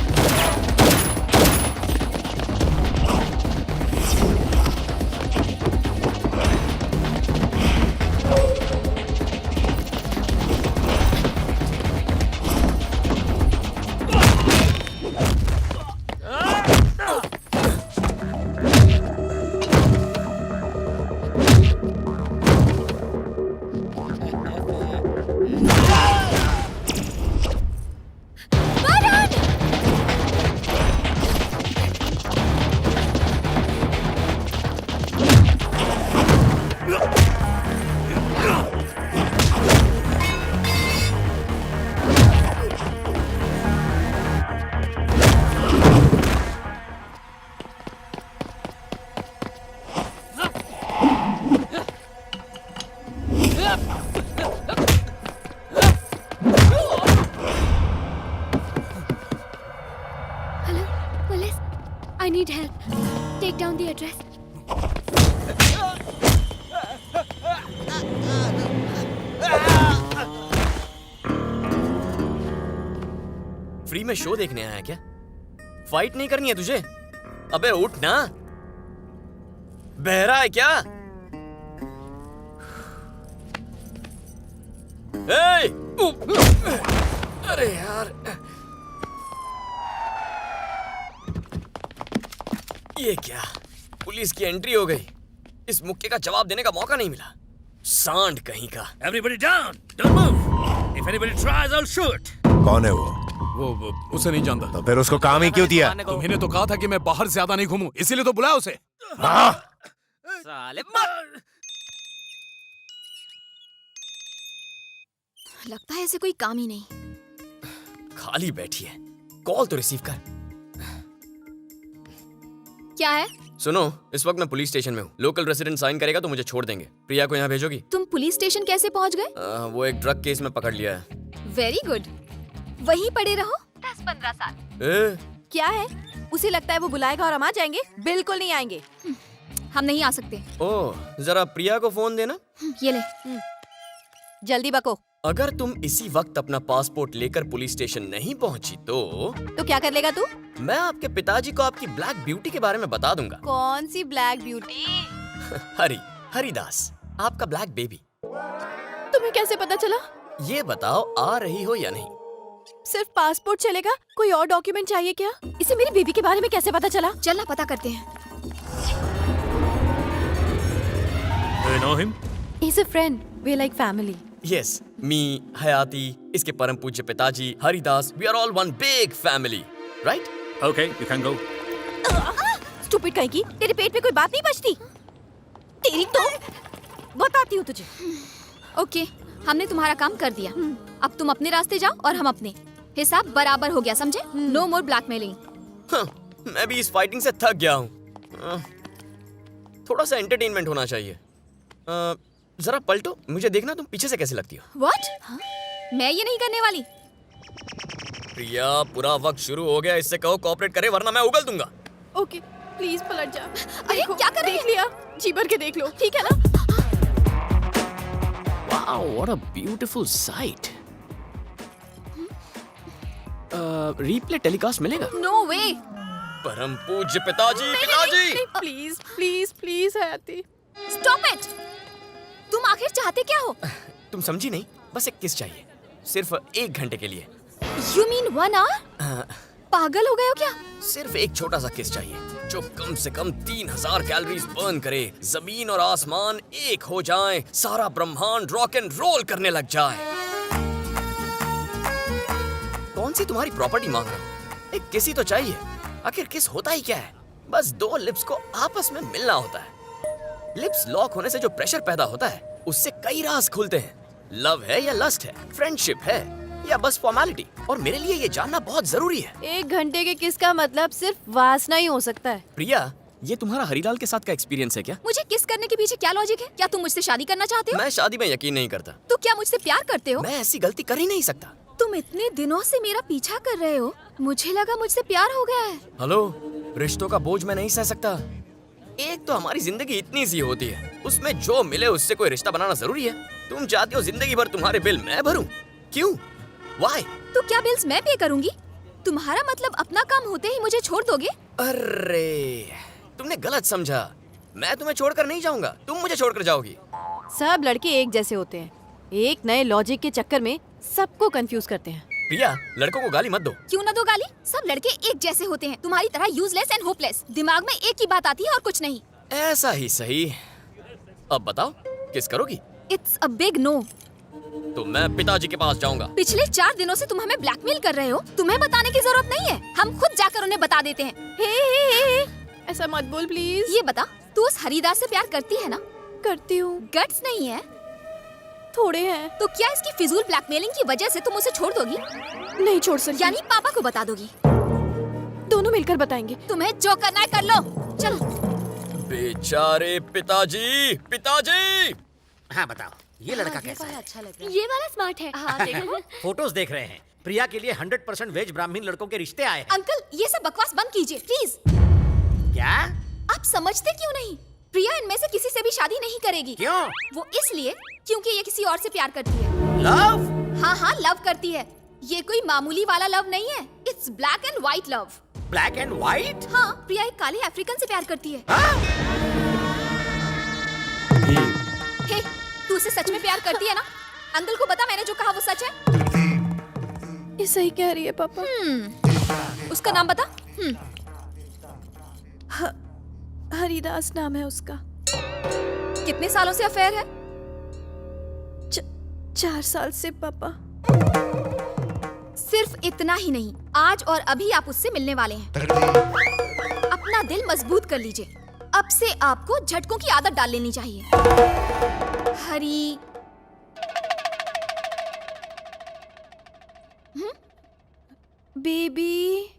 I need help. Take down the address. Free में शो देखने आया क्या? फाइट नहीं करनी है तुझे? अबे उठ ना। बहरा है क्या? अरे यार, ये क्या? पुलिस की एंट्री हो गई। इस मुक्के का जवाब देने का मौका नहीं मिला। सांड कहीं का। Everybody down! Don't move! If anybody tries, I'll shoot! कौन है वो? वो उसे नहीं जानता। तो फिर उसको काम ही क्यों दिया? तुम्हें तो कहा था कि मैं बाहर ज्यादा नहीं घूमूं, इसीलिए तो बुलाया उसे। हाँ? साले लगता है ऐसे कोई काम ही नहीं। खाली बैठी है, कॉल तो रिसीव कर। क्या है? सुनो, इस वक्त मैं पुलिस स्टेशन में हूँ। लोकल रेसिडेंट साइन करेगा तो मुझे छोड़ देंगे। प्रिया को यहाँ भेजोगी? तुम पुलिस स्टेशन कैसे पहुंच गए? वो एक ड्रग केस में पकड़ लिया है। वेरी गुड, वहीं पड़े रहो 10-15 साल। क्या है? उसे लगता है वो बुलाएगा और हम आ जाएंगे? बिल्कुल नहीं आएंगे। हम नहीं आ सकते। ओह, जरा प्रिया को फोन देना। ये ले। जल्दी बको। अगर तुम इसी वक्त अपना पासपोर्ट लेकर पुलिस स्टेशन नहीं पहुंची तो क्या कर लेगा तू? मैं आपके पिताजी को आपकी ब्लैक ब्यूटी के बारे में बता दूंगा। कौन सी ब्लैक ब्यूटी? हरिदास, आपका ब्लैक बेबी। तुम्हें कैसे पता चला? ये बताओ, आ रही हो या नहीं? सिर्फ पासपोर्ट चलेगा? कोई और डॉक्यूमेंट चाहिए क्या? इसे मेरी बेबी के बारे में कैसे पता चला? चलना पता करते हैं। Do you know him? He's a friend. We're like family. Yes, me, हयाती, इसके परम पूज्य पिताजी, Haridas, we are all one big family, right? Okay, you can go. Stupid कहीं की, तेरे पेट में कोई बात नहीं बचती? तेरी तो बताती हूँ तुझे। ओके, हमने तुम्हारा काम कर दिया। अब तुम अपने रास्ते जाओ और हम अपने। हिसाब बराबर हो गया, समझे? नो मोर ब्लैकमेलिंग। मैं भी इस फाइटिंग से थक गया हूँ। थोड़ा सा एंटरटेनमेंट होना चाहिए। जरा पलटो, मुझे देखना तुम पीछे से कैसे लगती हो। What? मैं ये नहीं करने वाली। प्रिया, पूरा वक्त शुरू हो गया, इससे कहो कोऑपरेट करे वरना मैं उगल दूंगा। ओके, प्लीज पलट जा। अरे क्या कर रही है? देख लिया, जी भर के देख लो, ठीक है ना? Wow, what a beautiful sight. Replay telecast मिलेगा? नो वे। परम पूज्य पिताजी, पिताजी। प्लीज प्लीज प्लीज हयाती, स्टॉप इट। तुम आखिर चाहते क्या हो? तुम समझी नहीं, बस एक किस चाहिए, सिर्फ 1 घंटे के लिए। You mean 1 hour? पागल हो गए हो क्या? सिर्फ एक छोटा सा किस चाहिए जो कम से कम 3000 कैलोरीज बर्न करे, जमीन और आसमान एक हो जाएं, सारा ब्रह्मांड रॉक एंड रोल करने लग जाए। कौन सी तुम्हारी प्रॉपर्टी मांग रहा हूँ? एक किस ही तो चाहिए। आखिर किस होता ही क्या है? बस 2 लिप्स को आपस में मिलना होता है। लिप्स लॉक होने से जो प्रेशर पैदा होता है, उससे कई राज खुलते हैं। लव है या लस्ट है, फ्रेंडशिप है या बस फॉर्मेलिटी, और मेरे लिए ये जानना बहुत जरूरी है। 1 घंटे के किस का मतलब सिर्फ वासना ही हो सकता है। प्रिया, ये तुम्हारा हरीलाल के साथ का एक्सपीरियंस है क्या? मुझे किस करने के पीछे क्या लॉजिक है? क्या तुम मुझसे शादी करना चाहते हो? मैं शादी में यकीन नहीं करता। तो क्या मुझसे प्यार करते हो? मैं ऐसी गलती कर ही नहीं सकता। तुम इतने दिनों से मेरा पीछा कर रहे हो, मुझे लगा मुझसे प्यार हो गया है। हेलो, रिश्तों का बोझ मैं नहीं सह सकता। एक तो हमारी जिंदगी इतनी सी होती है, उसमें जो मिले उससे कोई रिश्ता बनाना जरूरी है। तुम चाहती हो जिंदगी भर तुम्हारे बिल मैं भरूं? क्यों? Why? तो क्या बिल्स मैं पे करूंगी? तुम्हारा मतलब अपना काम होते ही मुझे छोड़ दोगे? अरे, तुमने गलत समझा। मैं तुम्हें छोड़कर नहीं जाऊंगा, तुम मुझे छोड़कर जाओगी। सब लड़के एक जैसे होते हैं, एक नए लॉजिक के चक्कर में सबको कंफ्यूज करते हैं। प्रिया, लड़कों को गाली मत दो। क्यों ना दो गाली? सब लड़के एक जैसे होते हैं, तुम्हारी तरह यूजलेस एंड होपलेस। दिमाग में एक ही बात आती है और कुछ नहीं। ऐसा ही सही। अब बताओ, किस करोगी? It's a big no. तो मैं पिताजी के पास जाऊंगा। पिछले 4 दिनों से तुम हमें ब्लैकमेल कर रहे हो। तुम्हें बताने की जरूरत नहीं है, हम खुद जाकर उन्हें बता देते हैं। हे, ऐसा मत बोल प्लीज। ये बता, तू उस हरिदास से प्यार करती है ना? करती हूँ। गट्स नहीं है? थोड़े हैं। तो क्या इसकी फिजूल ब्लैकमेलिंग की वजह से तुम उसे छोड़ दोगी? नहीं छोड़ सकती। यानी पापा को बता दोगी? दोनों मिलकर बताएंगे। तुम्हें जो करना है कर लो, चलो। बेचारे पिताजी, पिताजी। हाँ बताओ, ये लड़का कैसा है? अच्छा लग रहा है। ये वाला स्मार्ट है। हाँ देखो। फोटोज देख रहे हैं। प्रिया के लिए 100% वेज ब्राह्मण लड़कों के रिश्ते आए हैं। अंकल, ये सब बकवास बंद कीजिए प्लीज। क्या? आप समझते क्यों नहीं? प्रिया इनमें से किसी से भी शादी नहीं करेगी। क्यों? वो इसलिए क्योंकि ये किसी और से प्यार करती है। लव? हाँ, लव करती है। ये कोई मामूली वाला लव नहीं है, it's black and white love. Black and white? हाँ, प्रिया एक काले अफ्रीकन से प्यार करती है। हे, तू उसे सच में प्यार करती है ना? अंकल को बता, मैंने जो कहा वो सच है। ये सही कह रही है पापा। उसका नाम बता। हरिदास नाम है उसका। कितने सालों से अफेयर है? 4 साल से पापा। सिर्फ इतना ही नहीं, आज और अभी आप उससे मिलने वाले हैं। अपना दिल मजबूत कर लीजिए। अब से आपको झटकों की आदत डाल लेनी चाहिए। हरी baby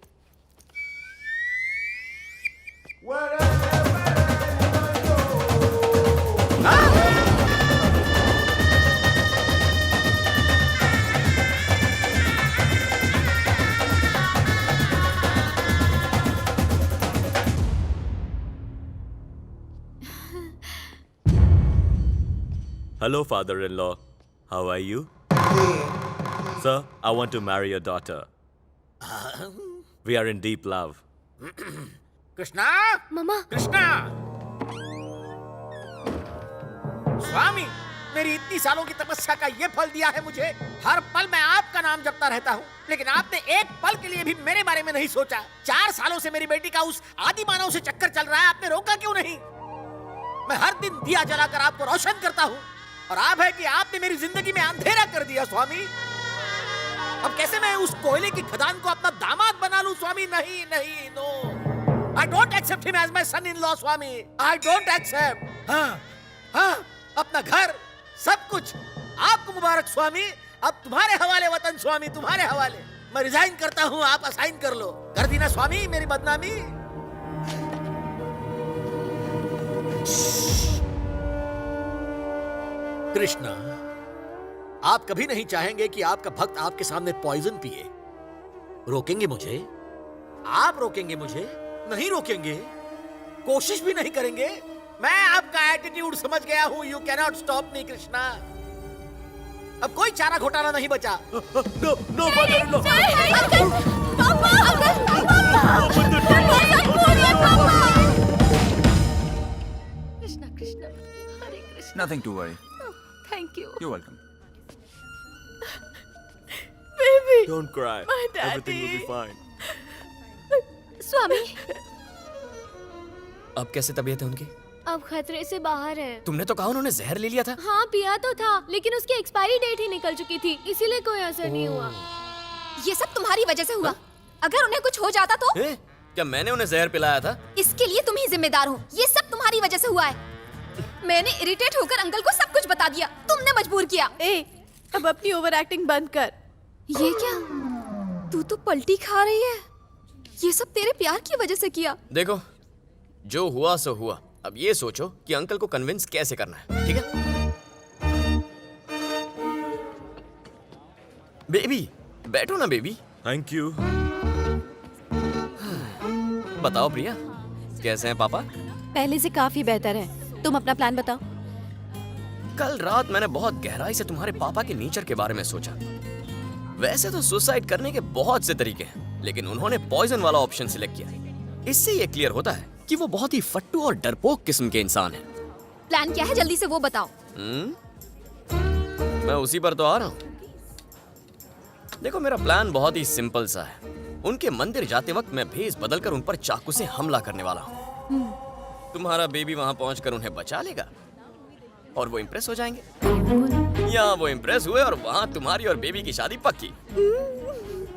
Hello, father-in-law. How are you? Sir, I want to marry your daughter. We are in deep love. Krishna, मामा, कृष्णा, स्वामी, मेरी इतनी सालों की तपस्या का ये फल दिया है मुझे। हर पल मैं आपका नाम जपता रहता हूँ, लेकिन आपने एक पल के लिए भी मेरे बारे में नहीं सोचा। 4 सालों से मेरी बेटी का उस आदि मानव से चक्कर चल रहा है, आपने रोका क्यों नहीं? मैं हर दिन दिया जलाकर आपको रोशन करता हूँ, और आप है कि आपने मेरी जिंदगी में अंधेरा कर दिया स्वामी। अब कैसे मैं उस कोयले की खदान को अपना दामाद बना लूं स्वामी? नहीं नहीं, no, I don't accept him as my son-in-law स्वामी। I don't accept। हाँ, अपना घर, सब कुछ आपको मुबारक स्वामी। अब तुम्हारे हवाले वतन स्वामी, तुम्हारे हवाले। मैं रिजाइन करता हूँ, आप असाइन कर लो। कर दी ना स्वामी मेरी बदनामी। कृष्णा, आप कभी नहीं चाहेंगे कि आपका भक्त आपके सामने पॉइजन पिए। रोकेंगे मुझे? आप रोकेंगे मुझे? नहीं रोकेंगे, कोशिश भी नहीं करेंगे। मैं आपका एटीट्यूड समझ गया हूं। You cannot stop me Krishna. अब कोई चारा घोटाला नहीं बचा। No no Krishna Krishna, Hare Krishna. Nothing to worry. Thank you. You're welcome. Baby. Don't cry. My daddy. Everything will be fine. स्वामी, अब कैसे तबीयत है उनकी? अब खतरे से बाहर है। तुमने तो कहा उन्होंने जहर ले लिया था। हाँ, पिया तो था, लेकिन उसकी एक्सपायरी डेट ही निकल चुकी थी, इसीलिए कोई असर नहीं हुआ। ये सब तुम्हारी वजह से हुआ। अगर उन्हें कुछ हो जाता तो? क्या मैंने उन्हें जहर पिलाया था? इसके लिए तुम ही जिम्मेदार हो। ये सब तुम्हारी वजह से हुआ है। मैंने इरिटेट होकर अंकल को सब कुछ बता दिया, तुमने मजबूर किया। अब अपनी ओवर एक्टिंग बंद कर। ये क्या? तू तो पलटी खा रही है। ये सब तेरे प्यार की वजह से किया। देखो, जो हुआ सो हुआ। अब ये सोचो कि अंकल को कन्विंस कैसे करना है, ठीक है? बेबी, बैठो ना बेबी। Thank you. बताओ प्रिया, कैसे हैं पापा? पहले से काफी बेहतर है। तुम अपना प्लान बताओ। कल रात मैंने बहुत गहराई से तुम्हारे पापा के नेचर के बारे में सोचा। वैसे तो सुसाइड करने के बहुत से तरीके हैं, लेकिन उन्होंने पॉइजन वाला ऑप्शन सिलेक्ट किया। इससे ये क्लियर होता है कि वो बहुत ही फट्टू और डरपोक किस्म के इंसान हैं। प्लान क्या है, जल्दी से वो बताओ। मैं उसी पर तो आ रहा हूँ। देखो, मेरा प्लान बहुत ही सिंपल सा है। उनके मंदिर जाते वक्त मैं भेस बदलकर उन पर चाकू से हमला करने वाला हूँ। तुम्हारा बेबी वहां पहुंचकर उन्हें बचा लेगा और वो इम्प्रेस हो जाएंगे, या वो इम्प्रेस हुए और वहां तुम्हारी और बेबी की शादी पक्की।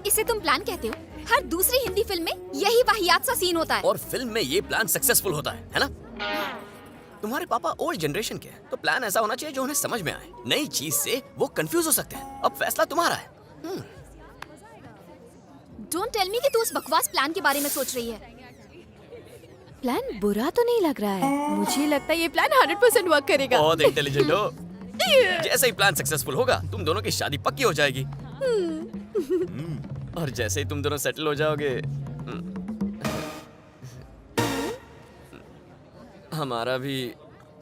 इसे तुम प्लान कहते हो? हर दूसरी हिंदी फिल्म में यही वाहियात सा सीन होता है। और फिल्म में ये प्लान सक्सेसफुल होता है ना? तुम्हारे पापा ओल्ड जनरेशन के हैं, तो प्लान ऐसा होना चाहिए जो उन्हें समझ में आए। नई चीज से वो कंफ्यूज हो सकते हैं। अब फैसला तुम्हारा है। डोंट टेल मी कि तू उस बकवास प्लान के बारे में सोच रही है। प्लान बुरा तो नहीं लग रहा है। मुझे लगता है ये प्लान 100% वर्क करेगा। बहुत इंटेलिजेंट हो। जैसे ही प्लान सक्सेसफुल होगा, तुम दोनों की शादी पक्की हो जाएगी। और जैसे ही तुम दोनों सेटल हो जाओगे, हमारा भी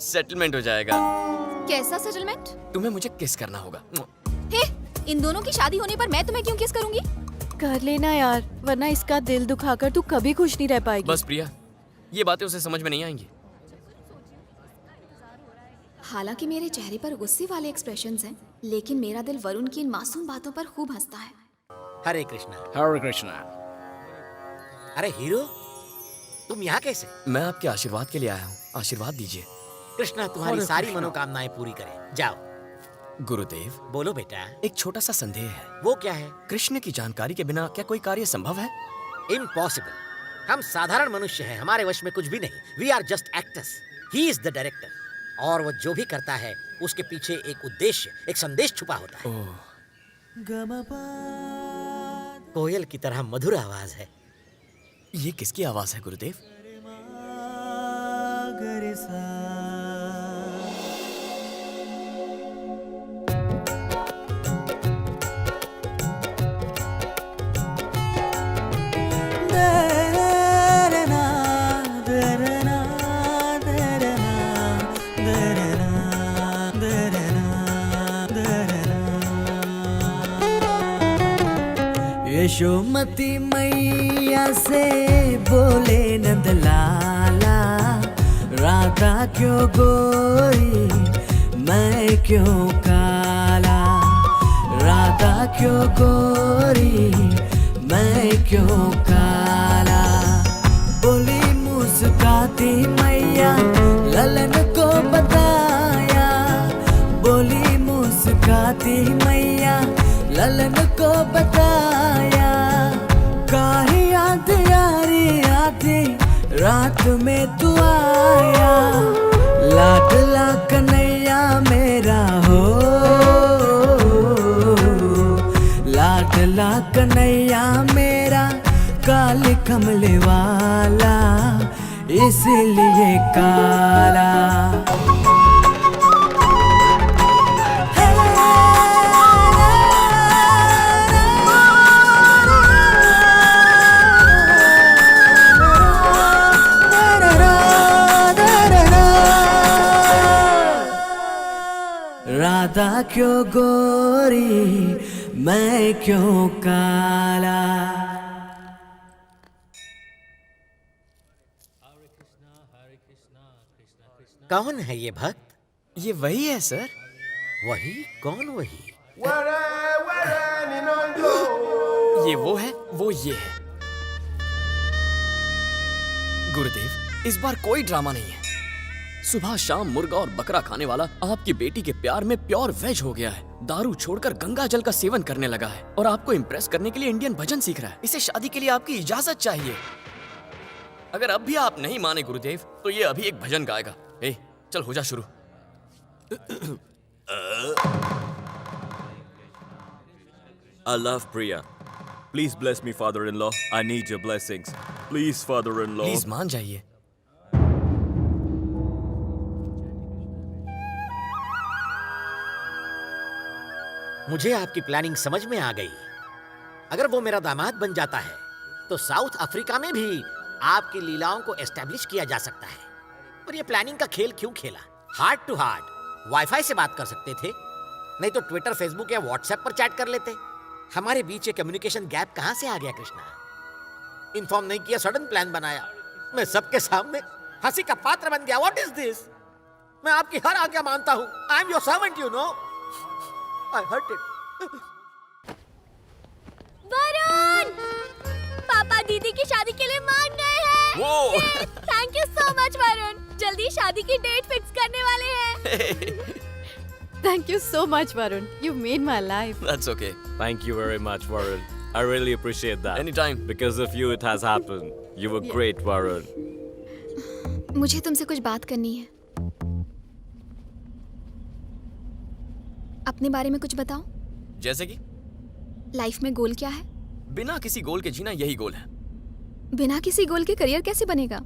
सेटलमेंट हो जाएगा। कैसा सेटलमेंट? तुम्हें मुझे किस करना होगा। हे, इन दोनों की शादी होने पर मैं तुम्हें क्यों किस करूंगी? कर लेना यार, वरना इसका दिल दुखाकर तू कभी खुश नहीं रह पाएगी। बस प्रिया, ये बातें उसे समझ में नहीं आएंगी। हालांकि मेरे चेहरे पर गुस्से वाले एक्सप्रेशंस हैं, लेकिन मेरा दिल वरुण की इन मासूम बातों पर खूब हंसता है। हरे कृष्णा। हरे कृष्णा। अरे हीरो, तुम यहाँ कैसे? मैं आपके आशीर्वाद के लिए आया हूँ। आशीर्वाद दीजिए। कृष्णा तुम्हारी सारी मनोकामनाएं पूरी करे। जाओ। गुरुदेव, बोलो बेटा। एक छोटा सा संदेह है। वो क्या है? कृष्ण की जानकारी के बिना क्या कोई कार्य संभव है? इम्पॉसिबल। हम साधारण मनुष्य हैं, हमारे वश में कुछ भी नहीं। We are just actors, he is the director. और वो जो भी करता है उसके पीछे एक उद्देश्य, एक संदेश छुपा होता है। कोयल की तरह मधुर आवाज है। ये किसकी आवाज है गुरुदेव? यशोमती मैया से बोले नंदलाला, राधा क्यों गोरी मैं क्यों काला, राधा क्यों गोरी मैं क्यों काला। बोली मुस्काती मैया ललन को बताया, बोली मुस्काती मैया ललन को बताया। काहे याद यारी आती रात में तू आया, लाडला कन्हैया मेरा हो, लाडला कन्हैया मेरा, काली कमले वाला इसलिए काला। राधा क्यों गोरी मैं क्यों काला। कौन है ये भक्त? ये वही है सर। वही? कौन वही? ये वो है, वो ये है। गुरुदेव, इस बार कोई ड्रामा नहीं है। सुबह शाम मुर्गा और बकरा खाने वाला आपकी बेटी के प्यार में प्योर वेज हो गया है। दारू छोड़कर गंगा जल का सेवन करने लगा है और आपको इम्प्रेस करने के लिए इंडियन भजन सीख रहा है। इसे शादी के लिए आपकी इजाजत चाहिए। अगर अब भी आप नहीं माने गुरुदेव, तो ये अभी एक भजन गाएगा। ए, चल हो जा शुरू। I love Priya. Please bless me, father-in-law. I need your blessings. Please, father-in-law. Please मान जाइए। मुझे आपकी प्लानिंग समझ में आ गई। अगर वो मेरा दामाद बन जाता है तो साउथ अफ्रीका में भी आपकी लीलाओं को एस्टेब्लिश किया जा सकता है। पर ये प्लानिंग का खेल क्यों खेला? हार्ट टू हार्ट वाईफाई से बात कर सकते थे, नहीं तो ट्विटर, फेसबुक या व्हाट्सएप पर चैट कर लेते। हमारे बीच ये कम्युनिकेशन गैप कहां से आ गया कृष्णा? इन्फॉर्म नहीं किया, सडन प्लान बनाया। मैं सबके सामने हंसी का पात्र बन गया। What is this? मैं आपकी हर आज्ञा मानता हूं। I am your servant, you know. I hurt it. Varun! पापा दीदी की शादी के लिए मान गए हैं। Thank you so much Varun. जल्दी शादी की डेट फिक्स करने वाले हैं। Thank you so much, Varun. You made my life. That's okay. Thank you very much, Varun. I really appreciate that. Anytime. Because of you, it has happened. You were great, Varun. मुझे तुमसे कुछ बात करनी है। अपने बारे में कुछ बताओ। जैसे कि? लाइफ में गोल क्या है? बिना किसी गोल के जीना, यही गोल है। बिना किसी गोल के करियर कैसे बनेगा?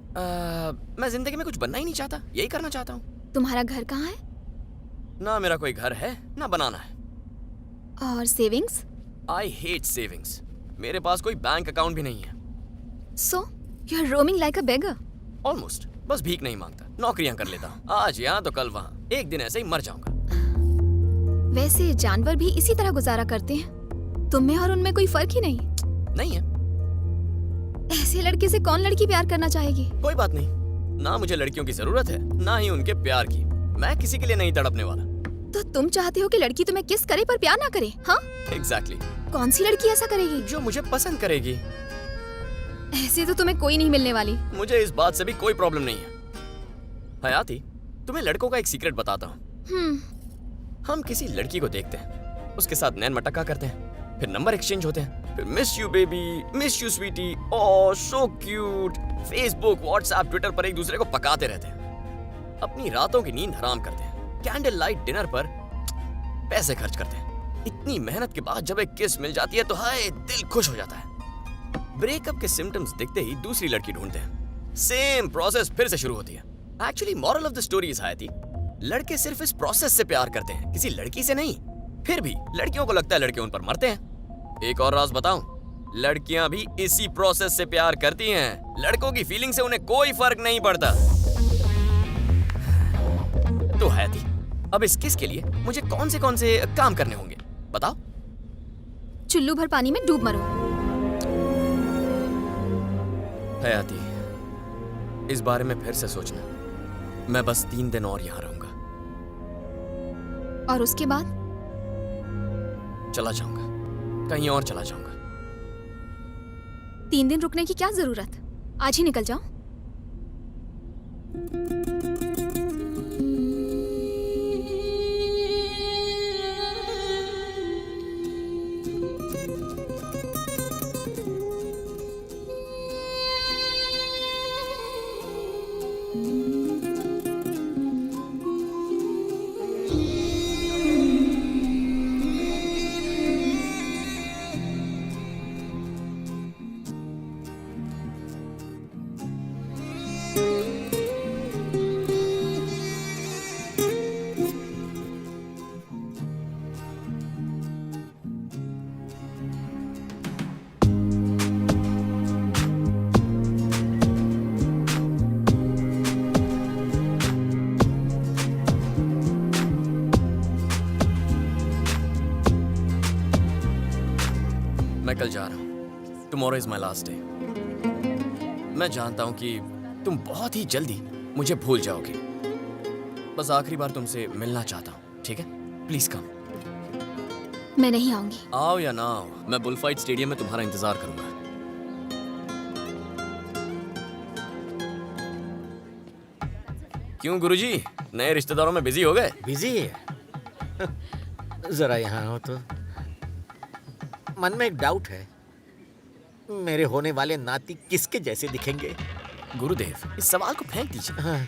मैं जिंदगी में कुछ बनना ही नहीं चाहता, यही करना चाहता हूँ। तुम्हारा घर कहाँ है? ना मेरा कोई घर है, ना बनाना है। और सेविंग्स? I hate savings. मेरे पास कोई बैंक अकाउंट भी नहीं है। So, you're roaming like a beggar. Almost. बस भीख नहीं मांगता, नौकरियां कर लेता हूँ। आज यहाँ तो कल वहाँ। एक दिन ऐसे ही मर जाऊंगा। वैसे जानवर भी इसी तरह गुजारा करते हैं। तुम में और उनमें कोई फर्क ही नहीं। नहीं है। ऐसे लड़के से कौन लड़की प्यार करना चाहेगी? कोई बात नहीं। ना मुझे लड़कियों की जरूरत है, ना ही उनके प्यार की। मैं किसी के लिए नहीं तड़पने वाला। तो तुम चाहते हो कि लड़की तुम्हें किस करे पर प्यार ना करे, हाँ? Exactly. कौन सी लड़की ऐसा करेगी? जो मुझे पसंद करेगी। ऐसे तो तुम्हें कोई नहीं मिलने वाली। मुझे इस बात से भी कोई प्रॉब्लम नहीं है। हयाती, तुम्हें लड़कों का एक सीक्रेट बताता हूँ। हम किसी लड़की को देखते हैं, उसके साथ नैन मटक्का करते हैं, फिर नंबर एक्सचेंज होते हैं, फिर miss you baby, miss you sweetie, oh so cute, Facebook, WhatsApp, Twitter पर एक दूसरे को पकाते रहते हैं, अपनी रातों की नींद हराम करते हैं, कैंडल लाइट डिनर पर पैसे खर्च करते हैं। इतनी मेहनत के बाद जब एक किस मिल जाती है तो हाय दिल खुश हो जाता है। ब्रेकअप के सिम्टम्स दिखते ही दूसरी लड़की ढूंढते हैं, सेम प्रोसेस फिर से शुरू होती है। Actually moral of the story is Hayati, लड़के सिर्फ इस प्रोसेस से प्यार करते हैं, किसी लड़की से नहीं। फिर भी लड़कियों को लगता है लड़के उन पर मरते हैं। एक और राज बताऊं, लड़कियां भी इसी प्रोसेस से प्यार करती हैं। लड़कों की फीलिंग से उन्हें कोई फर्क नहीं पड़ता। तो हायती, अब इस किस के लिए मुझे कौन से काम करने होंगे बताओ? चुल्लू भर पानी में डूब मरो। हयाती, इस बारे में फिर से सोचना। मैं बस 3 दिन और यहाँ रहूंगा और उसके बाद चला जाऊंगा, कहीं और चला जाऊंगा। 3 दिन रुकने की क्या जरूरत, आज ही निकल जाओ। मैं कल जा रहा हूं। Tomorrow is my last day. मैं जानता हूं कि तुम बहुत ही जल्दी मुझे भूल जाओगे। बस आखिरी बार तुमसे मिलना चाहता हूं, ठीक है? Please come. मैं नहीं आऊंगी। आओ या ना आओ, मैं बुलफाइट स्टेडियम में तुम्हारा इंतजार करूंगा। क्यों गुरुजी, नए रिश्तेदारों में बिजी हो गए? बिजी है? जरा यहाँ हो तो। मन में एक डाउट है, मेरे होने वाले नाती किसके जैसे दिखेंगे? गुरुदेव, इस सवाल को फेंक दीजिए। हाँ।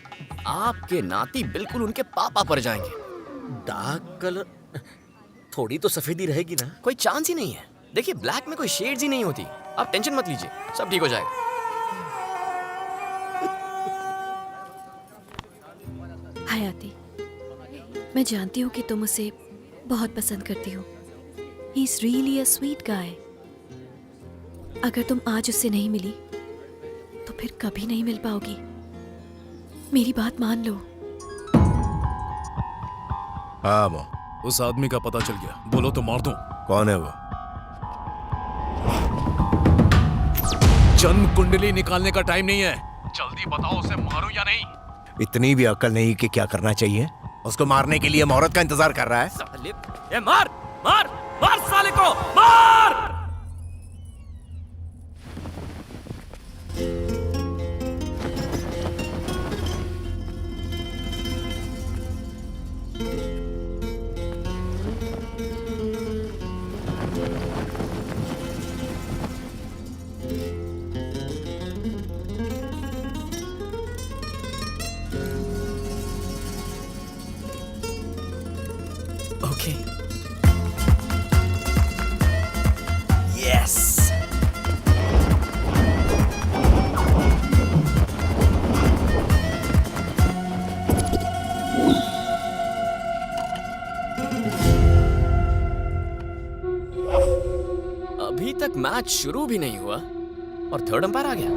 आपके नाती बिल्कुल उनके पापा पर जाएंगे। डार्क कलर, थोड़ी तो सफेदी रहेगी ना? कोई चांस ही नहीं है। देखिए, ब्लैक में कोई शेड्स ही नहीं होती। आप टेंशन मत लीजिए, सब ठीक हो जाएगा। हयाती, मैं जानती हूँ कि तुम उसे बहुत पसंद करती हो। He's really a sweet guy. अगर तुम आज उससे नहीं मिली तो फिर कभी नहीं मिल पाओगी। मेरी बात मान लो। हाँ मो, उस आदमी का पता चल गया, बोलो तो मार दूं। कौन है वो? जन्म कुंडली निकालने का टाइम नहीं है, जल्दी बताओ उसे मारूं या नहीं। इतनी भी अक्ल नहीं कि क्या करना चाहिए? उसको मारने के लिए औरत का इंतजार कर रहा है। साले, ये मार मार मार साले को, मार! Okay. Yes. अभी तक मैच शुरू भी नहीं हुआ और थर्ड अंपायर आ गया।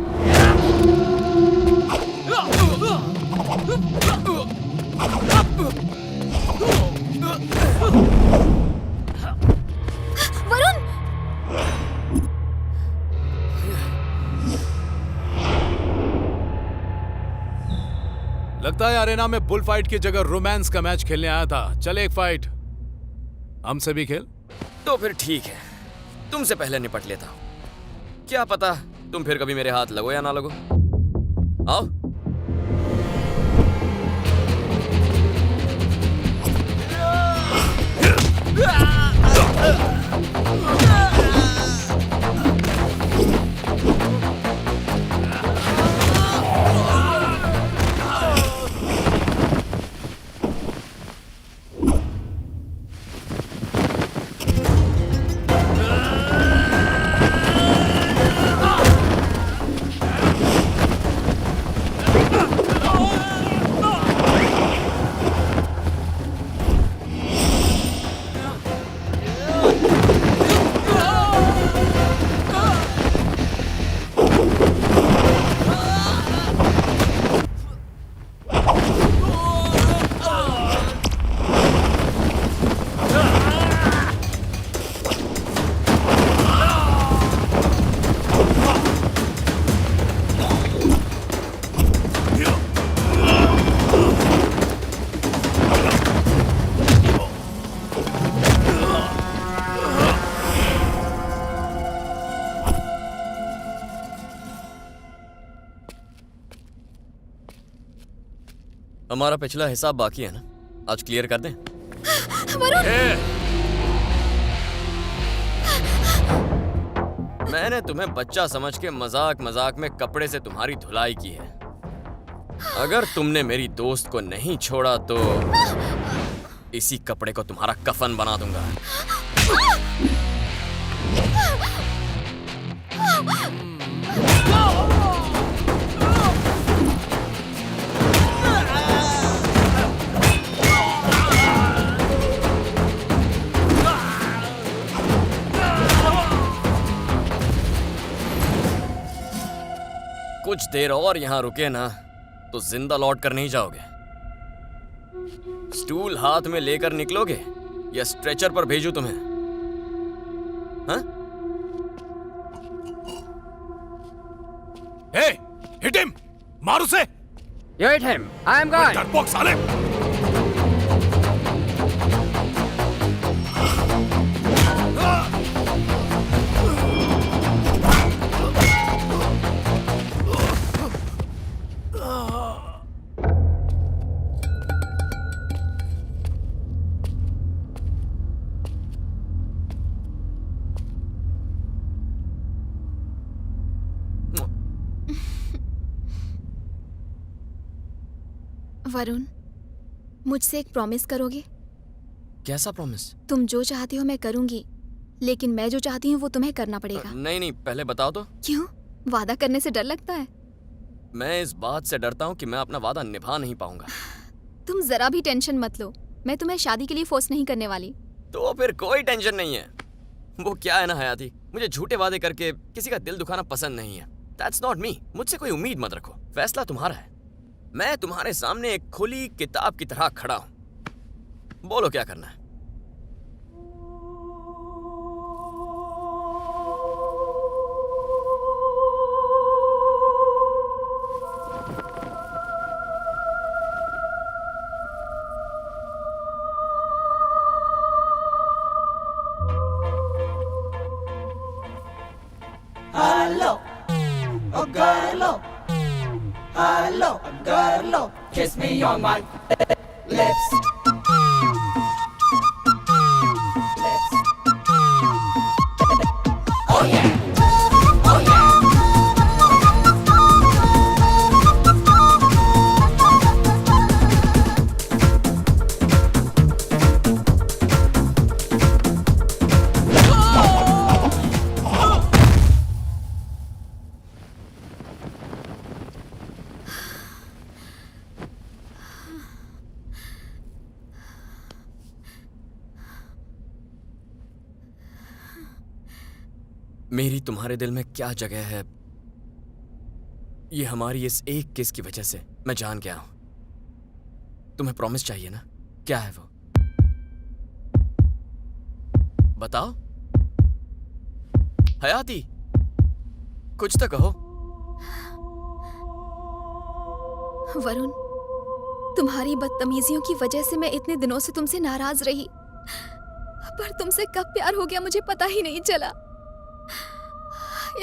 वरुण! लगता है अरेना में बुल फाइट की जगह रोमांस का मैच खेलने आया था। चल एक फाइट हमसे भी खेल। तो फिर ठीक है, तुमसे पहले निपट लेता हूं। क्या पता तुम फिर कभी मेरे हाथ लगो या ना लगो। आओ। हमारा पिछला हिसाब बाकी है ना, आज क्लियर कर दें। मैंने तुम्हें बच्चा समझ के मजाक मजाक में कपड़े से तुम्हारी धुलाई की है। अगर तुमने मेरी दोस्त को नहीं छोड़ा तो इसी कपड़े को तुम्हारा कफन बना दूंगा। कुछ देर और यहां रुके ना तो जिंदा लौट कर नहीं जाओगे। स्टूल हाथ में लेकर निकलोगे या स्ट्रेचर पर भेजूं तुम्हें? हाँ? Hey, hit him! मार उसे! You hit him. I am gone. डरपोक साले! वरुण, मुझसे एक प्रॉमिस करोगे? कैसा प्रॉमिस? तुम जो चाहती हो मैं करूंगी, लेकिन मैं जो चाहती हूँ वो तुम्हें करना पड़ेगा। नहीं, पहले बताओ तो। क्यों? वादा करने से डर लगता है? मैं इस बात से डरता हूँ कि मैं अपना वादा निभा नहीं पाऊंगा। तुम जरा भी टेंशन मत लो, मैं तुम्हें शादी के लिए फोर्स नहीं करने वाली। तो फिर कोई टेंशन नहीं है। वो क्या है ना हयाती, मुझे झूठे वादे करके किसी का दिल दुखाना पसंद नहीं है। That's not me. मुझसे कोई उम्मीद मत रखो, फैसला तुम्हारा है। मैं तुम्हारे सामने एक खुली किताब की तरह खड़ा हूं। बोलो क्या करना है? Hello, oh girl, hello, girl, kiss me on my lips. Oh yeah, oh yeah. मेरी तुम्हारे दिल में क्या जगह है, ये हमारी इस एक किस की वजह से मैं जान गया हूं। तुम्हें प्रॉमिस चाहिए ना? क्या है वो? बताओ हयाती, कुछ तो कहो। वरुण, तुम्हारी बदतमीजियों की वजह से मैं इतने दिनों से तुमसे नाराज रही, पर तुमसे कब प्यार हो गया मुझे पता ही नहीं चला।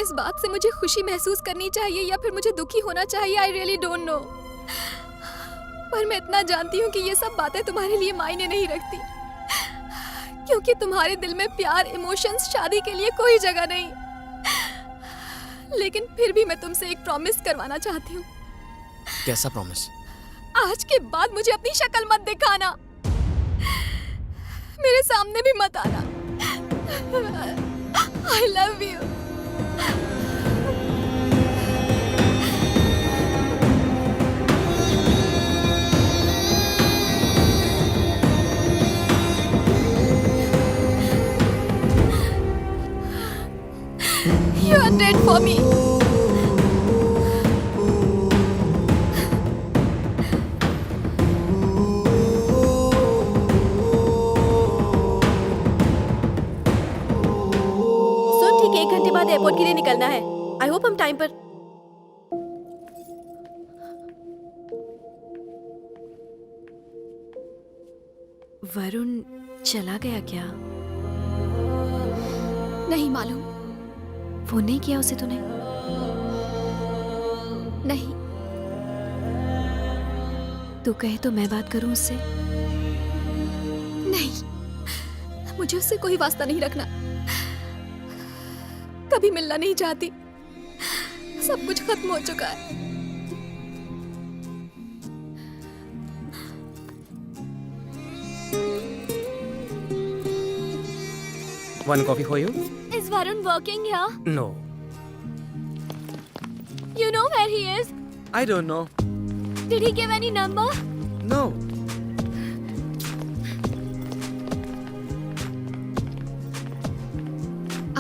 इस बात से मुझे खुशी महसूस करनी चाहिए या फिर मुझे दुखी होना चाहिए, आई रियली डोंट नो। पर मैं इतना जानती हूँ कि ये सब बातें तुम्हारे लिए मायने नहीं रखती, क्योंकि तुम्हारे दिल में प्यार, इमोशंस, शादी के लिए कोई जगह नहीं। लेकिन फिर भी मैं तुमसे एक प्रॉमिस करवाना चाहती हूँ। कैसा प्रॉमिस? आज के बाद मुझे अपनी शक्ल मत दिखाना, मेरे सामने भी मत आना। I love you. You are dead for me. ठीक है, 1 घंटे बाद एयरपोर्ट के लिए निकलना है। आई होप हम टाइम पर। वरुण चला गया क्या? नहीं मालूम। फोन नहीं किया उसे तूने? नहीं। तू कहे तो मैं बात करूं उससे? नहीं, मुझे उससे कोई वास्ता नहीं रखना। कभी मिलना नहीं चाहती। सब कुछ खत्म हो चुका है। One coffee for you? Is Varun working here? No. You know where he is? I don't know. Did he give any number? No.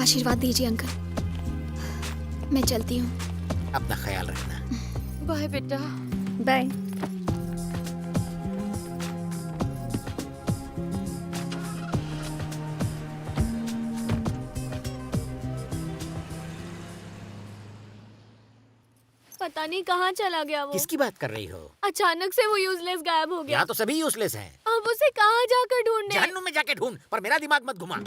आशीर्वाद दीजिए अंकल। मैं चलती हूँ। अपना ख्याल रखना। बाय बेटा। बाय। पता नहीं कहाँ चला गया वो। किसकी बात कर रही हो? अचानक से वो यूजलेस गायब हो गया। यहाँ तो सभी यूजलेस हैं। अब उसे कहाँ जाकर ढूंढने? जहन्नुम में जाके ढूंढ, पर मेरा दिमाग मत घुमा।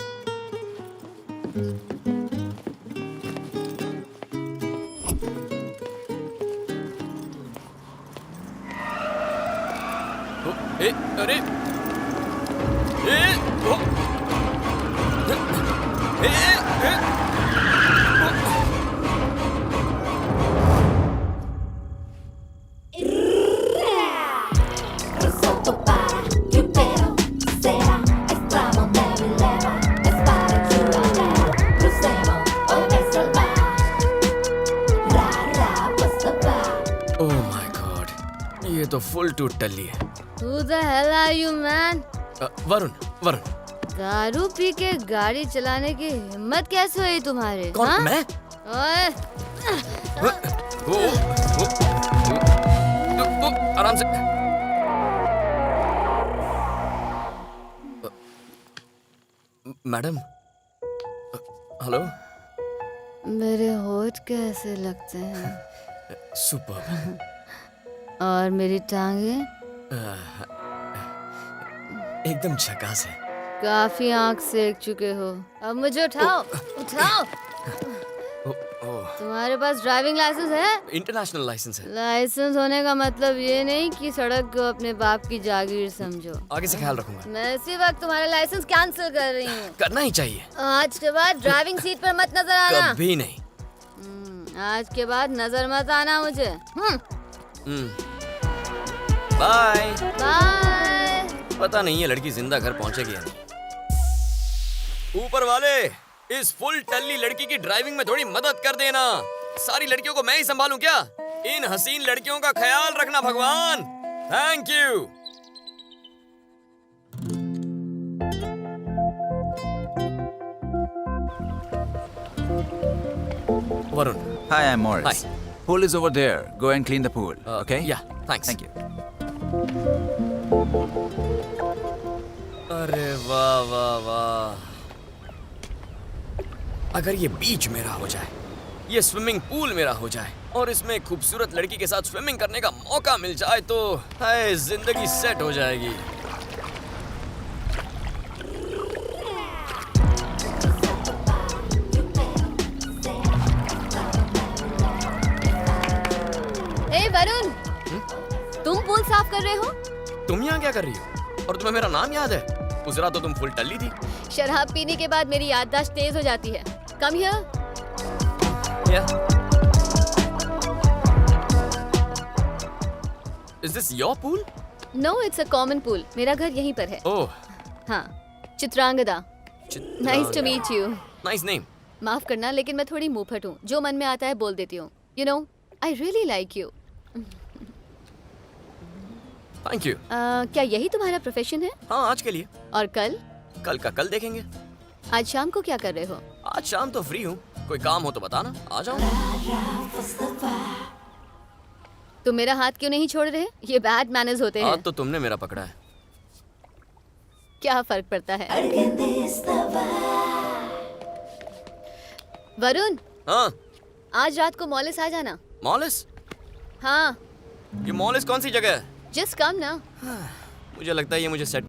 अरे ओह माय गॉड, ये तो फुल टूट टल्ली है। Who the hell are you, man? Varun, Varun. दारू पी के गाड़ी चलाने की हिम्मत कैसे हुई तुम्हारे? कौन? हाँ? मैं? ओए, आराम से। Madam, hello. मेरे होठ कैसे लगते हैं? सुपर। और मेरी टांगे? एकदम झकास है। काफी आंख सेक चुके हो। अब मुझे उठाओ, उठाओ। तुम्हारे पास ड्राइविंग लाइसेंस है? इंटरनेशनल लाइसेंस है। लाइसेंस होने का मतलब ये नहीं कि सड़क को अपने बाप की जागीर समझो। आगे से ख्याल रखूंगा। मैं इसी वक्त तुम्हारा लाइसेंस कैंसिल कर रही हूँ। करना ही चाहिए। आज के बाद ड्राइविंग सीट पर मत नजर आना। कभी नहीं। आज के बाद नजर मत आना मुझे। Bye bye. पता नहीं है लड़की जिंदा घर पहुंचेगी या नहीं। ऊपर वाले, इस फुल टल्ली लड़की की ड्राइविंग में थोड़ी मदद कर देना। सारी लड़कियों को मैं ही संभालूं क्या? इन हसीन लड़कियों का ख्याल रखना भगवान। Thank you. Varun. Hi, I'm Morris. Hi. Pool is over there. Go and clean the pool. Okay? Yeah, thanks. Thank you. अरे वाह वाह वाह। अगर ये बीच मेरा हो जाए, ये स्विमिंग पूल मेरा हो जाए और इसमें एक खूबसूरत लड़की के साथ स्विमिंग करने का मौका मिल जाए तो हाय जिंदगी सेट हो जाएगी। ए वरुण, तुम पूल साफ कर रहे हो? तुम यहाँ क्या कर रही हो? और तुम्हें मेरा नाम याद है? उस रात तो तुम फुल टल्ली थी। शराब पीने के बाद मेरी याददाश्त तेज हो जाती है। Come here. Is this your pool? No, it's a common pool. मेरा घर यहीं पर है। Oh. हाँ, Chitrangada. Nice to meet you. Nice name. माफ करना, लेकिन मैं थोड़ी मुंहफट हूँ। जो मन में आता है बोल देती हूँ। You know, I really like you. Thank you. क्या यही तुम्हारा प्रोफेशन है? हाँ, आज के लिए। और कल? कल का कल देखेंगे। आज शाम को क्या कर रहे हो? आज शाम तो फ्री हूँ। कोई काम हो तो बताना, आ जाऊँ। तुम मेरा हाथ क्यों नहीं छोड़ रहे? ये बैड मैनर्स होते हैं। हाथ तो तुमने मेरा पकड़ा है। क्या फर्क पड़ता है? वरुण। हाँ। आज रात को मॉलिस आ जाना। मॉलिस? हाँ। ये मॉलिस कौन सी जगह है? जस्ट कम ना। मुझे लगता है ये मुझे सेट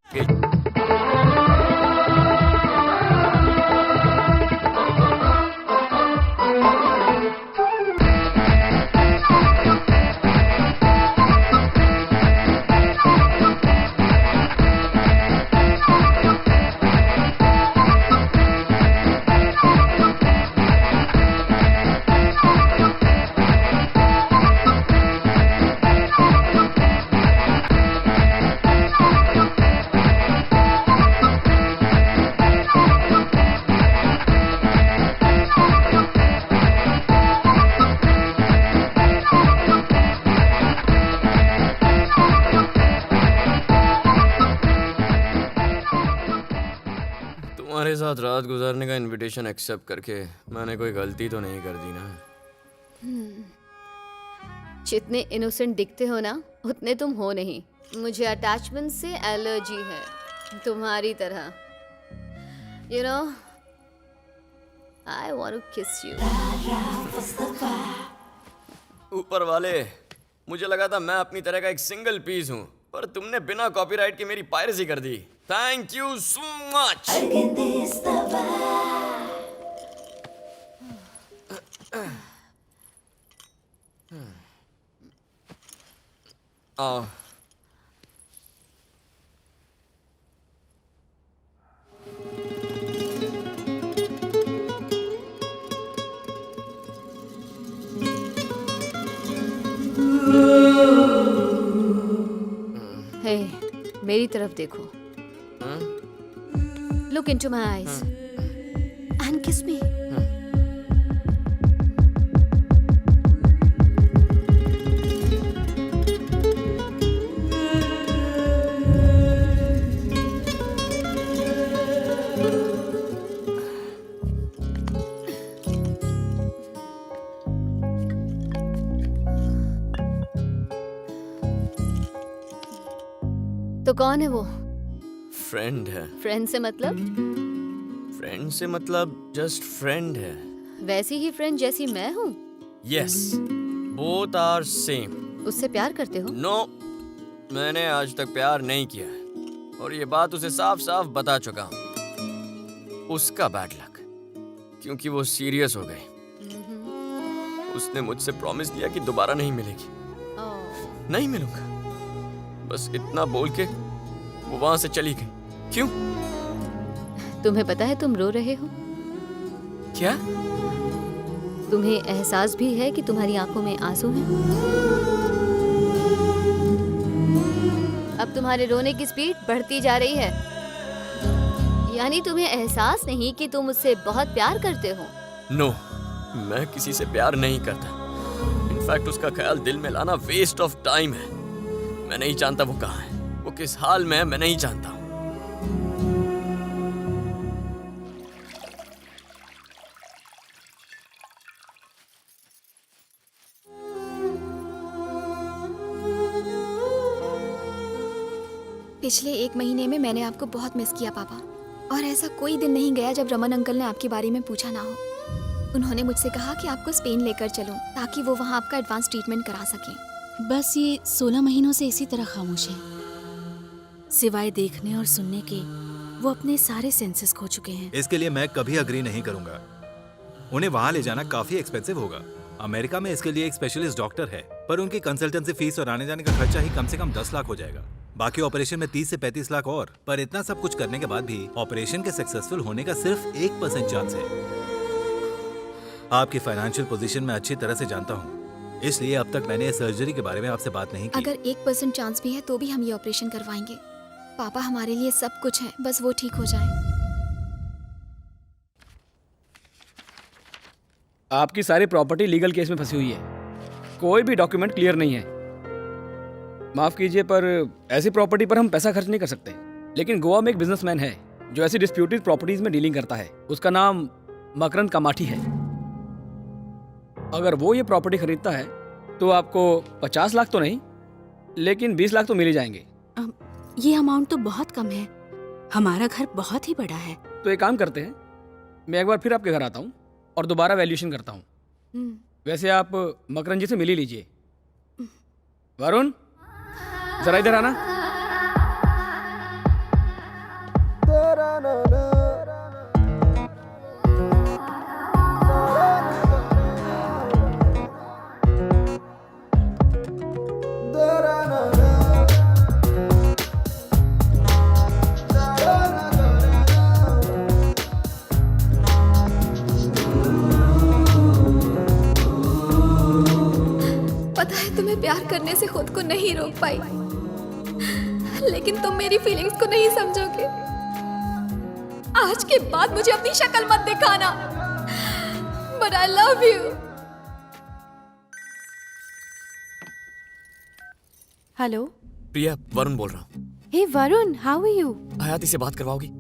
साथ रात गुजारने का इनविटेशन एक्सेप्ट करके मैंने कोई गलती तो नहीं कर दी ना? जितने इनोसेंट दिखते हो ना उतने तुम हो नहीं। मुझे अटैचमेंट से एलर्जी है, तुम्हारी तरह। You know, I want to kiss you. ऊपर वाले, मुझे लगा था मैं अपनी तरह का एक सिंगल पीस हूँ, पर तुमने बिना कॉपीराइट के मेरी पायरेसी कर दी। Thank you so much. Hey, मेरी तरफ देखो। Look into my eyes and kiss me. तो कौन है वो? फ्रेंड है। फ्रेंड से मतलब? फ्रेंड से मतलब जस्ट फ्रेंड है। वैसी ही फ्रेंड जैसी मैं हूँ? Yes, both are same. उससे प्यार करते हो? नो, मैंने आज तक प्यार नहीं किया है और ये बात उसे साफ साफ बता चुका हूँ। उसका बैड लक, क्योंकि वो सीरियस हो गई। उसने मुझसे प्रॉमिस किया कि दोबारा नहीं मिलेगी। नहीं मिलूंगा, बस इतना बोल के वो वहां से चली गई। क्यों? तुम्हें पता है तुम रो रहे हो? क्या? तुम्हें एहसास भी है कि तुम्हारी आंखों में आंसू हैं? अब तुम्हारे रोने की स्पीड बढ़ती जा रही है। यानी तुम्हें एहसास नहीं कि तुम उससे बहुत प्यार करते हो? नो, मैं किसी से प्यार नहीं करता। इनफैक्ट उसका ख्याल दिल में लाना वेस्ट ऑफ टाइम है। मैं नहीं जानता वो कहाँ है, वो किस हाल में है, मैं नहीं जानता। पिछले 1 महीने में मैंने आपको बहुत मिस किया पापा, और ऐसा कोई दिन नहीं गया जब रमन अंकल ने आपके बारे में पूछा ना हो। उन्होंने मुझसे कहा कि आपको स्पेन लेकर चलूं ताकि वो वहाँ आपका एडवांस ट्रीटमेंट करा सकें। बस ये 16 महीनों से इसी तरह खामोश है। सिवाय देखने और सुनने के वो अपने सारे सेंसेस खो चुके हैं। इसके लिए मैं कभी अग्री नहीं करूंगा। उन्हें वहाँ ले जाना काफी एक्सपेंसिव होगा। अमेरिका में इसके लिए एक स्पेशलिस्ट डॉक्टर है, पर उनकी कंसल्टेंसी फीस और आने जाने का खर्चा ही कम से कम 10 लाख हो जाएगा। बाकी ऑपरेशन में 30 से 35 लाख और। पर इतना सब कुछ करने के बाद भी ऑपरेशन के सक्सेसफुल होने का सिर्फ 1% चांस है। आपकी फाइनेंशियल पोजीशन मैं अच्छी तरह से जानता हूँ, इसलिए अब तक मैंने सर्जरी के बारे में आपसे बात नहीं की। अगर 1% चांस भी है तो भी हम ये ऑपरेशन करवाएंगे। पापा हमारे लिए सब कुछ है, बस वो ठीक हो जाए। आपकी सारी प्रॉपर्टी लीगल केस में फंसी हुई है। कोई भी डॉक्यूमेंट क्लियर नहीं है। माफ कीजिए, पर ऐसी प्रॉपर्टी पर हम पैसा खर्च नहीं कर सकते। लेकिन गोवा में एक बिजनेसमैन है जो ऐसी डिस्प्यूटेड प्रॉपर्टीज में डीलिंग करता है। उसका नाम मकरंद कामाठी है। अगर वो ये प्रॉपर्टी खरीदता है तो आपको 50 लाख तो नहीं, लेकिन 20 लाख तो मिल ही जाएंगे। ये अमाउंट तो बहुत कम है। हमारा घर बहुत ही बड़ा है। तो एक काम करते हैं, मैं एक बार फिर आपके घर आता हूँ और दोबारा वैल्यूएशन करता हूँ। वैसे आप मकरंद जी से मिल ही लीजिए। वरुण, जरा इधर आना। पता है तुम्हें प्यार करने से खुद को नहीं रोक पाई, लेकिन तुम मेरी फीलिंग्स को नहीं समझोगे। आज के बाद मुझे अपनी शक्ल मत दिखाना, but I love you. Hello Priya, Varun बोल रहा हूँ। Hey Varun, how are you? Hayati से बात करवाओगी?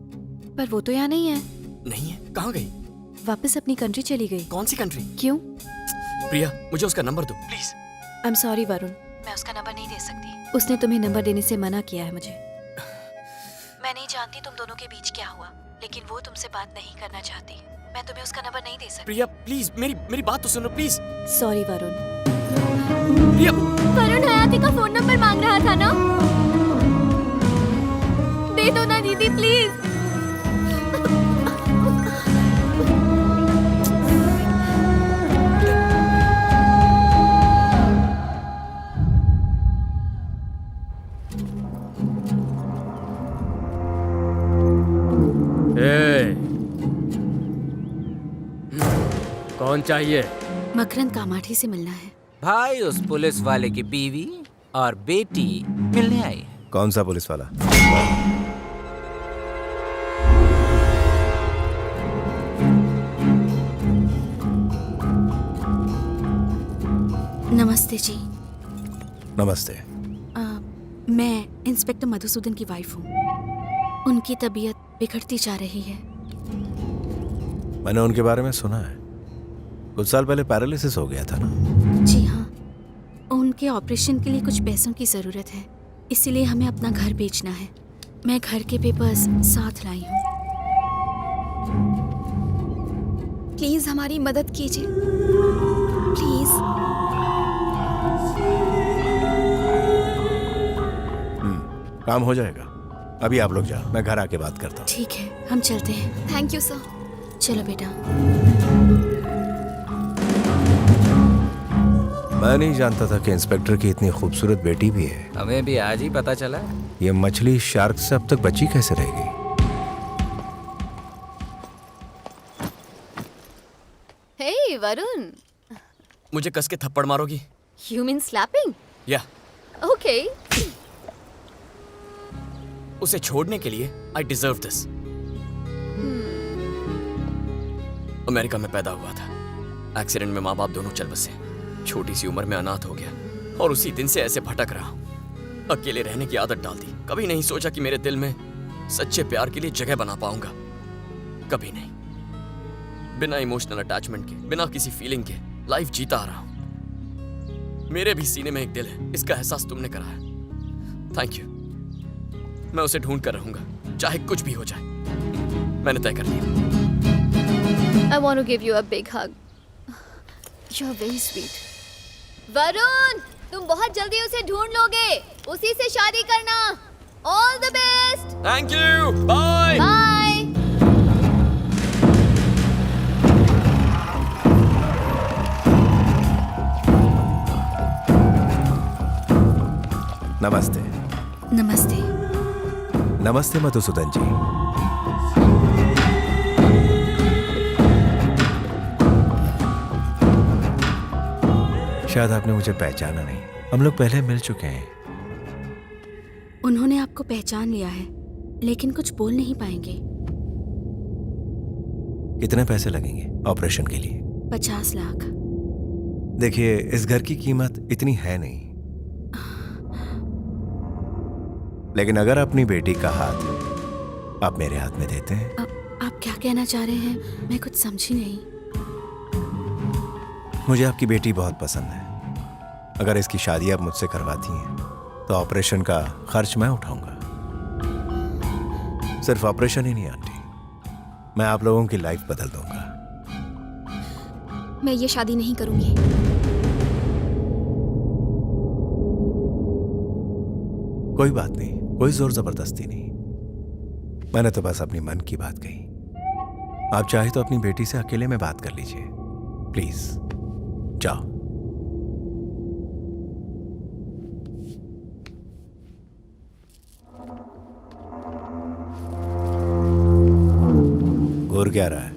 पर वो तो यहाँ नहीं है। नहीं है, कहाँ गई? वापस अपनी कंट्री चली गई। कौन सी कंट्री? क्यों? प्रिया, मुझे उसका नंबर दो please. I am sorry Varun, मैं उसका नंबर नहीं दे सकती। उसने तुम्हें नंबर देने से मना किया है मुझे। मैं नहीं जानती तुम दोनों के बीच क्या हुआ, लेकिन वो तुमसे बात नहीं करना चाहती। मैं तुम्हें उसका नंबर नहीं दे सकती। प्रिया प्लीज, मेरी बात तो सुनो प्लीज। सॉरी वरुण। प्रिया, वरुण हयाती का फोन नंबर मांग रहा था ना, दे दो ना दीदी प्लीज। कौन चाहिए? मकरंद कामाठी से मिलना है। भाई उस पुलिस वाले की बीवी और बेटी मिलने आई है। कौन सा पुलिस वाला? नमस्ते जी। नमस्ते। मैं इंस्पेक्टर मधुसूदन की वाइफ हूँ। उनकी तबीयत बिगड़ती जा रही है। मैंने उनके बारे में सुना है, कुछ साल पहले पैरालिसिस हो गया था ना? जी हाँ, उनके ऑपरेशन के लिए कुछ पैसों की ज़रूरत है, इसीलिए हमें अपना घर बेचना है। मैं घर के पेपर्स साथ लाई हूँ। प्लीज हमारी मदद कीजिए, प्लीज। काम हो जाएगा। अभी आप लोग जाओ, मैं घर आके बात करता हूँ। ठीक है, हम चलते हैं। Thank you sir. चलो बेटा। मैं नहीं जानता था कि इंस्पेक्टर की इतनी खूबसूरत बेटी भी है। हमें भी आज ही पता चला। ये मछली शार्क से अब तक बची कैसे रहेगी? हे वरुण, मुझे कस के थप्पड़ मारोगी? You mean slapping? या ओके। उसे छोड़ने के लिए आई डिजर्व दिस। अमेरिका में पैदा हुआ था, एक्सीडेंट में माँ बाप दोनों चल बसे, छोटी सी उम्र में अनाथ हो गया और उसी दिन से ऐसे भटक रहा हूँ। अकेले रहने की आदत डाल दी। कभी नहीं सोचा कि मेरे दिल में सच्चे प्यार के लिए जगह बना पाऊंगा, कभी नहीं। बिना इमोशनल अटैचमेंट के, बिना किसी फीलिंग के लाइफ जीता आ रहा हूँ। मेरे भी सीने में एक दिल है, इसका एहसास तुमने कराया, थैंक यू। मैं उसे ढूंढ कर रहूंगा, चाहे कुछ भी हो जाए। मैंने तय कर लिया। I want to give you a big hug. You're very sweet. Varun, तुम बहुत जल्दी उसे ढूंढ लोगे, उसी से शादी करना। All the best. Thank you. Bye. Bye. नमस्ते। नमस्ते। नमस्ते मधुसूदन जी। शायद आपने मुझे पहचाना नहीं, हम लोग पहले मिल चुके हैं। उन्होंने आपको पहचान लिया है, लेकिन कुछ बोल नहीं पाएंगे। कितने पैसे लगेंगे ऑपरेशन के लिए? 50 लाख। देखिए, इस घर की कीमत इतनी है नहीं, लेकिन अगर अपनी बेटी का हाथ आप मेरे हाथ में देते हैं। आप क्या कहना चाह रहे हैं? मैं कुछ समझी नहीं। मुझे आपकी बेटी बहुत पसंद है। अगर इसकी शादी आप मुझसे करवाती हैं तो ऑपरेशन का खर्च मैं उठाऊंगा। सिर्फ ऑपरेशन ही नहीं आंटी, मैं आप लोगों की लाइफ बदल दूंगा। मैं ये शादी नहीं करूंगी। कोई बात नहीं, कोई जोर जबरदस्ती नहीं। मैंने तो बस अपनी मन की बात कही। आप चाहे तो अपनी बेटी से अकेले में बात कर लीजिए, प्लीज। जाओ। घूर क्या रहा है?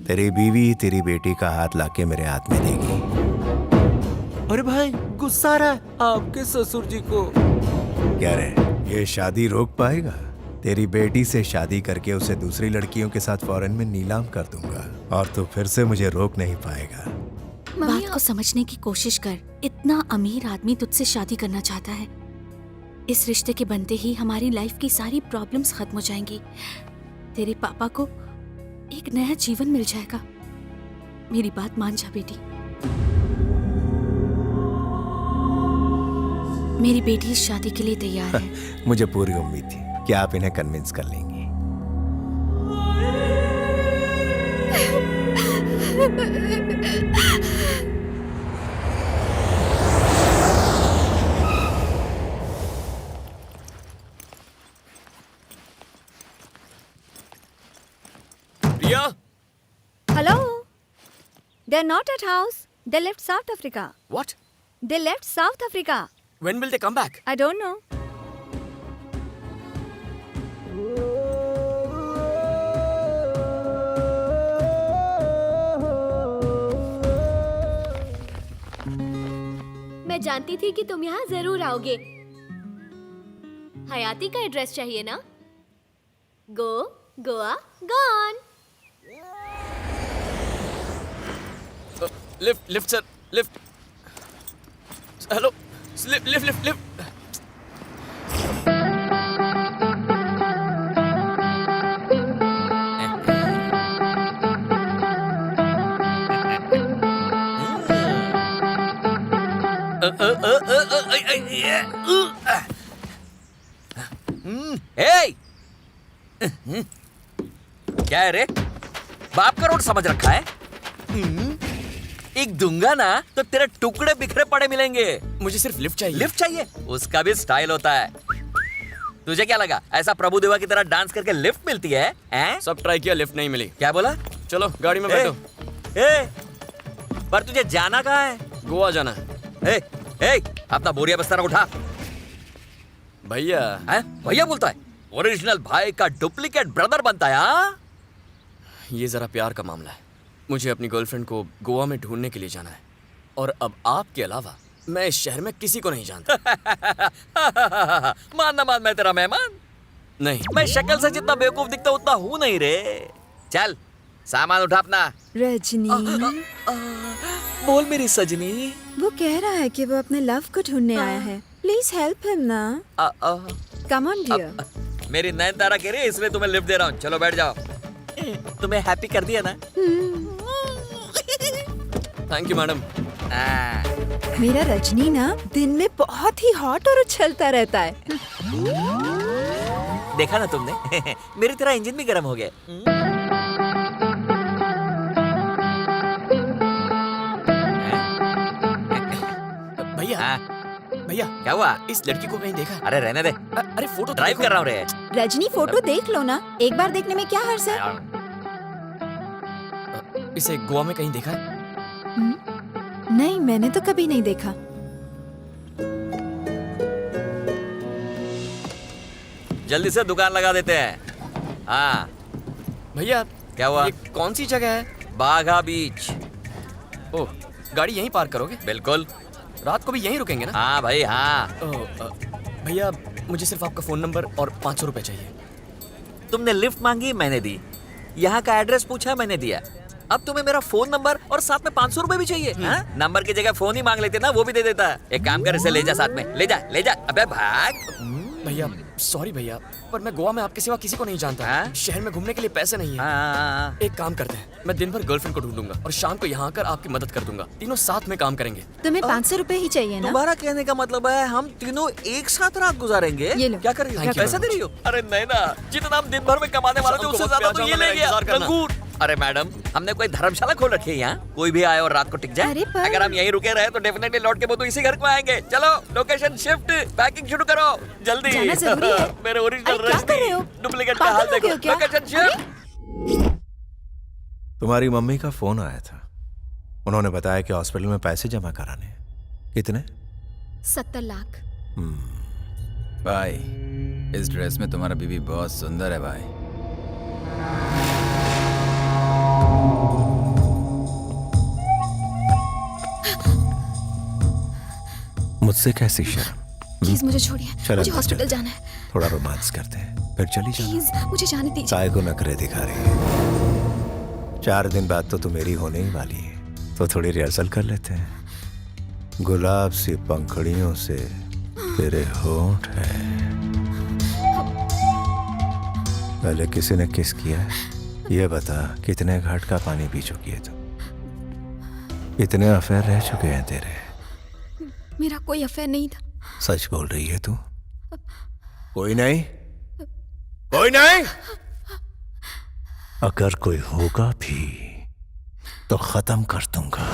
तेरी बीवी तेरी बेटी का हाथ लाके मेरे हाथ में देगी। अरे भाई, गुस्सा आ रहा है आपके ससुर जी को। क्या रे, ये शादी रोक पाएगा? तेरी बेटी से शादी करके उसे दूसरी लड़कियों के साथ फॉरेन में नीलाम कर दूंगा और तू फिर से मुझे रोक नहीं पाएगा। बात को समझने की कोशिश कर। इतना अमीर आदमी तुझसे शादी करना चाहता है। इस रिश्ते के बनते ही हमारी लाइफ की सारी प्रॉब्लम्स खत्म हो जाएंगी। तेरे पापा को एक नया जीवन मिल जाएगा। मेरी बात मान जा बेटी। मेरी बेटी इस शादी के लिए तैयार है। मुझे पूरी उम्मीद थी कि आप इन्हें कन्विंस कर लेंगी। प्रिया, Hello. They're not at house. They left South Africa. what? They left South Africa. When will they come back? I don't know. मैं जानती थी कि तुम यहाँ जरूर आओगे। हयाती का एड्रेस चाहिए ना? Goa gone. Lift sir, lift. Hello, lift. क्या है रे? बाप का रोड समझ रखा है? एक दूंगा ना तो तेरे टुकड़े बिखरे पड़े मिलेंगे। मुझे सिर्फ लिफ्ट चाहिए। लिफ्ट चाहिए? उसका भी स्टाइल होता है। तुझे क्या लगा ऐसा प्रभु देवा की तरह डांस करके लिफ्ट मिलती है? सब ट्राई किया, लिफ्ट नहीं मिली। क्या बोला? चलो गाड़ी में बैठो। पर तुझे जाना कहाँ है? गोवा जाना है। अपना बोरिया बस्ता उठा। भैया। भैया बोलता है? ओरिजिनल भाई का डुप्लीकेट ब्रदर बनता है। ये जरा प्यार का मामला है। मुझे अपनी गर्लफ्रेंड को गोवा में ढूंढने के लिए जाना है, और अब आपके अलावा मैं इस शहर में किसी को नहीं जानता। मान मैं तेरा मेहमान नहीं। मैं शक्ल से जितना बेवकूफ दिखता उतना हूँ नहीं रे। चल सामान उठा अपना। रजनी, बोल मेरी सजनी। वो कह रहा है कि वो अपने लव को ढूंढने आया है। प्लीज हेल्प हिम ना। Come on dear. मेरी नयनतारा कह रही है इसलिए तुम्हें लिफ्ट दे रहा हूँ। चलो बैठ जाओ। तुम्हें हैप्पी कर दिया ना? Thank you madam. मेरा रजनी ना दिन में बहुत ही हॉट और उछलता रहता है। देखा ना तुमने? मेरी तरह इंजन भी गर्म हो गया। भैया क्या हुआ? इस लड़की को कहीं देखा? अरे रहने दे। अरे फोटो ड्राइव कर रहा हूँ रे। रजनी फोटो देख लो ना, एक बार देखने में क्या हर्ज है? इसे गोवा में कहीं देखा है? नहीं, मैंने तो कभी नहीं देखा। जल्दी से दुकान लगा देते हैं। हाँ भैया। क्या हुआ? ये कौन सी जगह है? बाघा बीच। ओह, गाड़ी यहीं पार्क करोगे? बिल्कुल। रात को भी यहीं रुकेंगे ना? हाँ भाई हाँ। भैया मुझे सिर्फ आपका फोन नंबर और 500 रुपए चाहिए। तुमने लिफ्ट मांगी, मैंने दी। यहाँ का एड्रेस पूछा, मैंने दिया। अब तुम्हें मेरा फोन नंबर और साथ में 500 रुपए भी चाहिए? नंबर की जगह फोन ही मांग लेते ना, वो भी दे देता। एक काम कर, इसे ले जा साथ में। ले जा। अबे भाग। भैया सॉरी भैया, पर मैं गोवा में आपके सिवा किसी को नहीं जानता। शहर में घूमने के लिए पैसे नहीं है। एक काम करते हैं, मैं दिन भर गर्लफ्रेंड को ढूंढूंगा और शाम को यहाँ आकर आपकी मदद कर दूंगा। तीनों साथ में काम करेंगे। तुम्हें 500 रुपए ही चाहिए ना? तुम्हारा कहने का मतलब है हम तीनों एक साथ रात गुजारेंगे? ये लो। क्या कर रही हो? पैसा दे रही हो? अरे नहीं ना, जितना हम दिन भर में कमाने वाले थे उससे ज्यादा तो ये ले गया लंगूर। अरे मैडम, हमने कोई धर्मशाला खोल रखी है यहाँ? कोई भी आए और रात को टिक जाए? अगर हम यहीं रुके रहे तो डेफिनेटली लौट के वो तो इसी घर को आएंगे। चलो लोकेशन शिफ्ट, पैकिंग शुरू करो जल्दी। जाना जरूरी है। मेरे ओरिजिनल क्या कर रहे हो? डुप्लीकेट का हाल देखो। Location shift. तुम्हारी मम्मी का फोन आया था। उन्होंने बताया कि हॉस्पिटल में पैसे जमा कराने। कितने? 70 लाख। भाई इस ड्रेस में तुम्हारा बीबी बहुत सुंदर है भाई। मुझसे कैसी शर्म? प्लीज मुझे छोड़िए, मुझे हॉस्पिटल जाना है। थोड़ा रोमांस करते हैं, फिर चली जाना। प्लीज मुझे जाने दीजिए। काय को नखरे दिखा रही है? 4 दिन बाद तो तू मेरी होने ही वाली है, तो थोड़ी रिहर्सल कर लेते हैं। गुलाब सी पंखड़ियों से तेरे होंठ है। पहले किसी ने किस किया है? ये बता कितने घाट का पानी पी चुकी है तू? कितने अफेयर रह चुके हैं तेरे? मेरा कोई अफेयर नहीं था। सच बोल रही है तू? कोई नहीं? कोई नहीं? अगर कोई होगा भी तो खत्म कर दूंगा।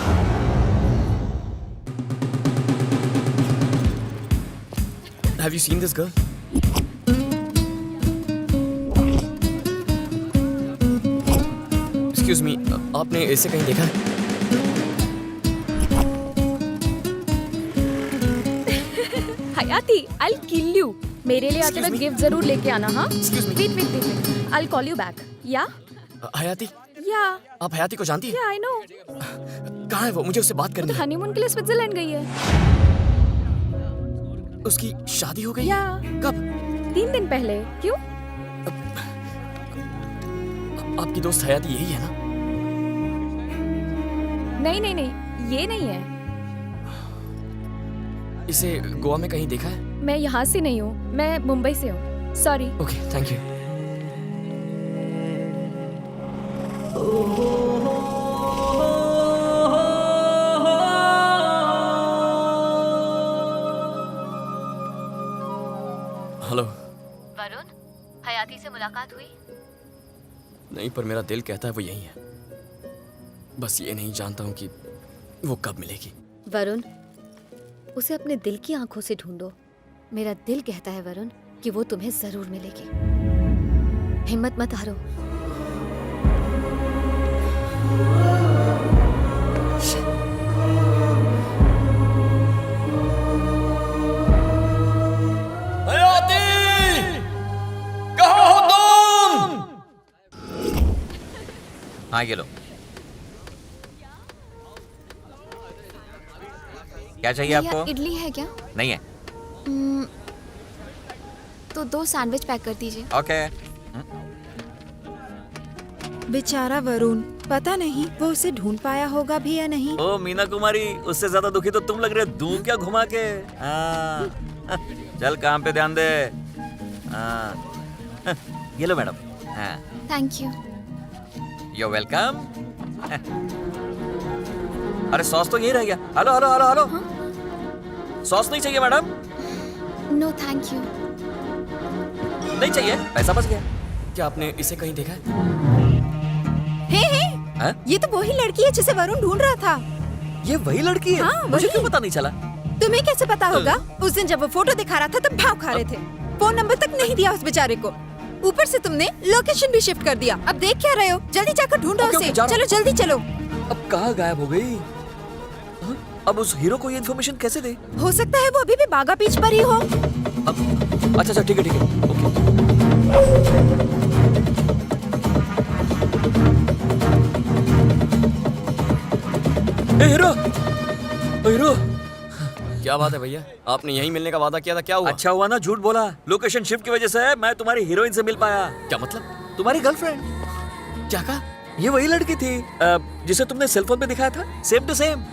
Have you seen this girl? Excuse me, आपने इसे कहीं देखा है? हयाती, I'll kill you. मेरे लिए आते वक्त गिफ्ट जरूर लेके आना, हाँ? Wait. I'll call you back. Yeah? हयाती, Yeah. आप हयाती को जानती हैं? Yeah, I know. कहाँ है वो? मुझे उससे बात करनी तो है। हनीमून के लिए स्विट्जरलैंड गई है। उसकी शादी हो गई? Yeah. कब? 3 दिन पहले। क्यों? आपकी दोस्त हयाती यही है ना? नहीं, ये नहीं है। इसे गोवा में कहीं देखा है? मैं यहाँ से नहीं हूँ, मैं मुंबई से हूँ। Sorry. Okay, thank you. Hello. Varun, हयाती से मुलाकात हुई? नहीं, पर मेरा दिल कहता है वो यही है। बस ये नहीं जानता हूँ कि वो कब मिलेगी। वरुण, उसे अपने दिल की आंखों से ढूंढो। मेरा दिल कहता है वरुण कि वो तुम्हें जरूर मिलेगी। हिम्मत मत हारो। कहाँ हो तुम? हाँ ये लो। क्या चाहिए आपको? इडली है क्या? नहीं है। तो 2 सैंडविच पैक कर दीजिए। ओके। बेचारा वरुण, पता नहीं वो उसे ढूंढ पाया होगा भी या नहीं। ओ मीना कुमारी, उससे ज्यादा दुखी तो तुम लग रहे हो। दूं क्या घुमा के? हाँ। चल काम पे ध्यान दे। हाँ। ये लो मैडम। हाँ। Thank you. You welcome. अरे सॉस तो यही रह गया। हेलो। सॉस नहीं चाहिए मैडम? No thank you. नहीं चाहिए, पैसा बच गया। क्या आपने इसे कहीं देखा है? हे, ये तो वही लड़की है जिसे वरुण ढूंढ रहा था। ये वही लड़की है? हाँ, मुझे वही। क्यों पता नहीं चला? तुम्हें कैसे पता होगा? उस दिन जब वो फोटो दिखा रहा था तब भाव खा रहे थे। फोन नंबर तक नहीं दिया उस बेचारे को। ऊपर से तुमने लोकेशन भी शिफ्ट कर दिया। अब देख क्या रहे हो? जल्दी जाकर ढूंढो उसे। चलो जल्दी चलो। अब कहाँ गायब हो गई? अब उस हीरो को ये इन्फॉर्मेशन कैसे दे? हो सकता है वो अभी भी बागा बीच पर ही हो। अच्छा ठीक है। ओके। हीरो। क्या बात है भैया? आपने यहीं मिलने का वादा किया था, क्या हुआ? अच्छा हुआ ना झूठ बोला। लोकेशन शिफ्ट की वजह से मैं तुम्हारी हीरोइन से मिल पाया। क्या मतलब? तुम्हारी गर्लफ्रेंड। क्या कहा? ये वही लड़की थी जिसे तुमने सेलफोन पे दिखाया था। Same to same.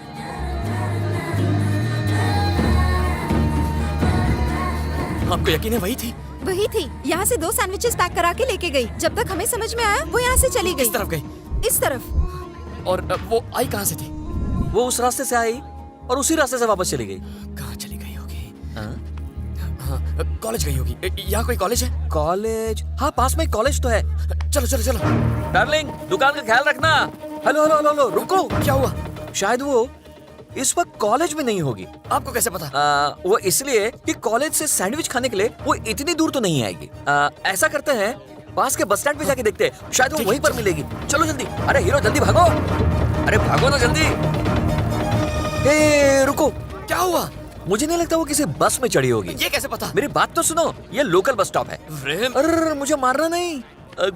आपको यकीन है वही थी? वही थी। यहाँ से 2 सैंडविचेस पैक करा के लेके गई। जब तक हमें समझ में आया वो यहाँ से चली गई। किस तरफ गई? इस तरफ। और वो आई कहाँ से थी? वो उस रास्ते से आई और उसी रास्ते से वापस चली गई। कहाँ चली गई होगी? कॉलेज गई होगी। यहाँ कोई कॉलेज है? कॉलेज? हाँ, पास में कॉलेज तो है। चलो। डार्लिंग, दुकान का ख्याल रखना। हेलो, रुको। क्या हुआ? शायद वो इस वक्त कॉलेज में नहीं होगी। आपको कैसे पता? वो इसलिए कि कॉलेज से सैंडविच खाने के लिए वो इतनी दूर तो नहीं आएगी। ऐसा करते हैं, पास के बस स्टैंड पे जाके देखते हैं, शायद वो वहीं पर मिलेगी। चलो जल्दी। अरे हीरो जल्दी भागो। अरे भागो ना जल्दी। रुको। क्या हुआ? मुझे नहीं लगता वो किसी बस में चढ़ी होगी। ये कैसे पता? मेरी बात तो सुनो, ये लोकल बस स्टॉप है। अरे मुझे मारना नहीं।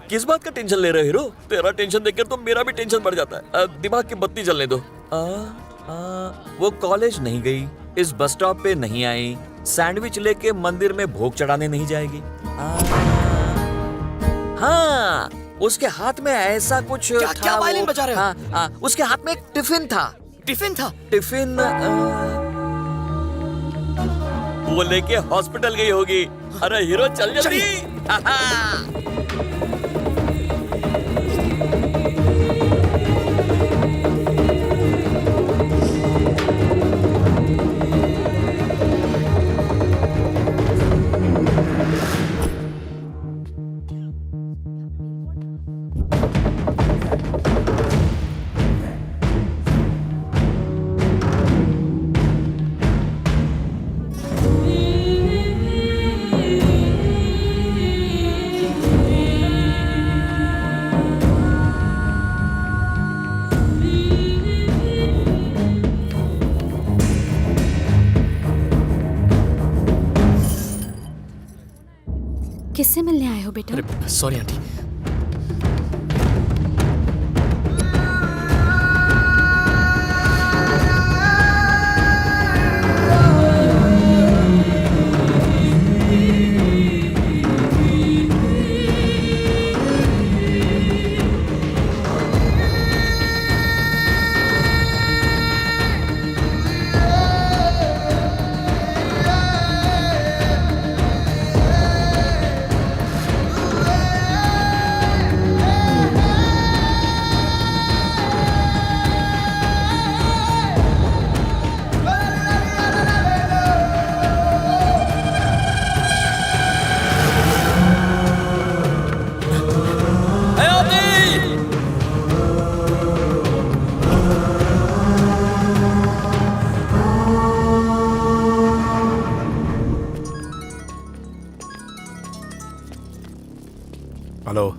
किस बात का टेंशन ले रहे हो हीरो? तेरा टेंशन देखकर तो मेरा भी टेंशन बढ़ जाता है। दिमाग की बत्ती जलने दो। वो कॉलेज नहीं गई, इस बस स्टॉप पे नहीं आई, सैंडविच लेके मंदिर में भोग चढ़ाने नहीं जाएगी। हाँ, उसके हाथ में ऐसा कुछ था। क्या वायलिन बजा रहे हो? हाँ, उसके हाथ में एक टिफिन था। टिफिन वो लेके हॉस्पिटल गई होगी। अरे हीरो चल जल्दी। किससे मिलने आए हो बेटा? अरे सॉरी आंटी। हेलो,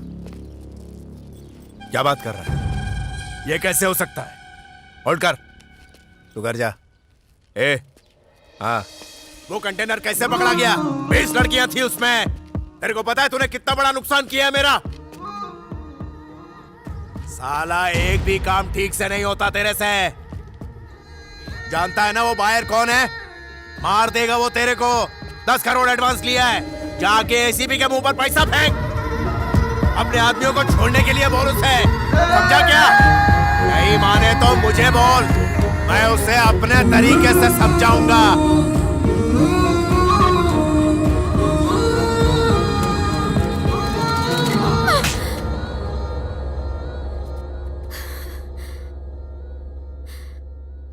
क्या बात कर रहा है? ये कैसे हो सकता है? होल्ड कर, तू घर जा। हाँ, वो कंटेनर कैसे पकड़ा गया? 20 लड़कियां थी उसमें। तेरे को पता है तूने कितना बड़ा नुकसान किया है मेरा? साला एक भी काम ठीक से नहीं होता तेरे से। जानता है ना वो बायर कौन है? मार देगा वो तेरे को। 10 करोड़ एडवांस लिया है। जाके एसीपी के मुंह पर पैसा फेंक। अपने आदमियों को छोड़ने के लिए बोल उसे, समझा क्या? नहीं माने तो मुझे बोल, मैं उसे अपने तरीके से समझाऊंगा।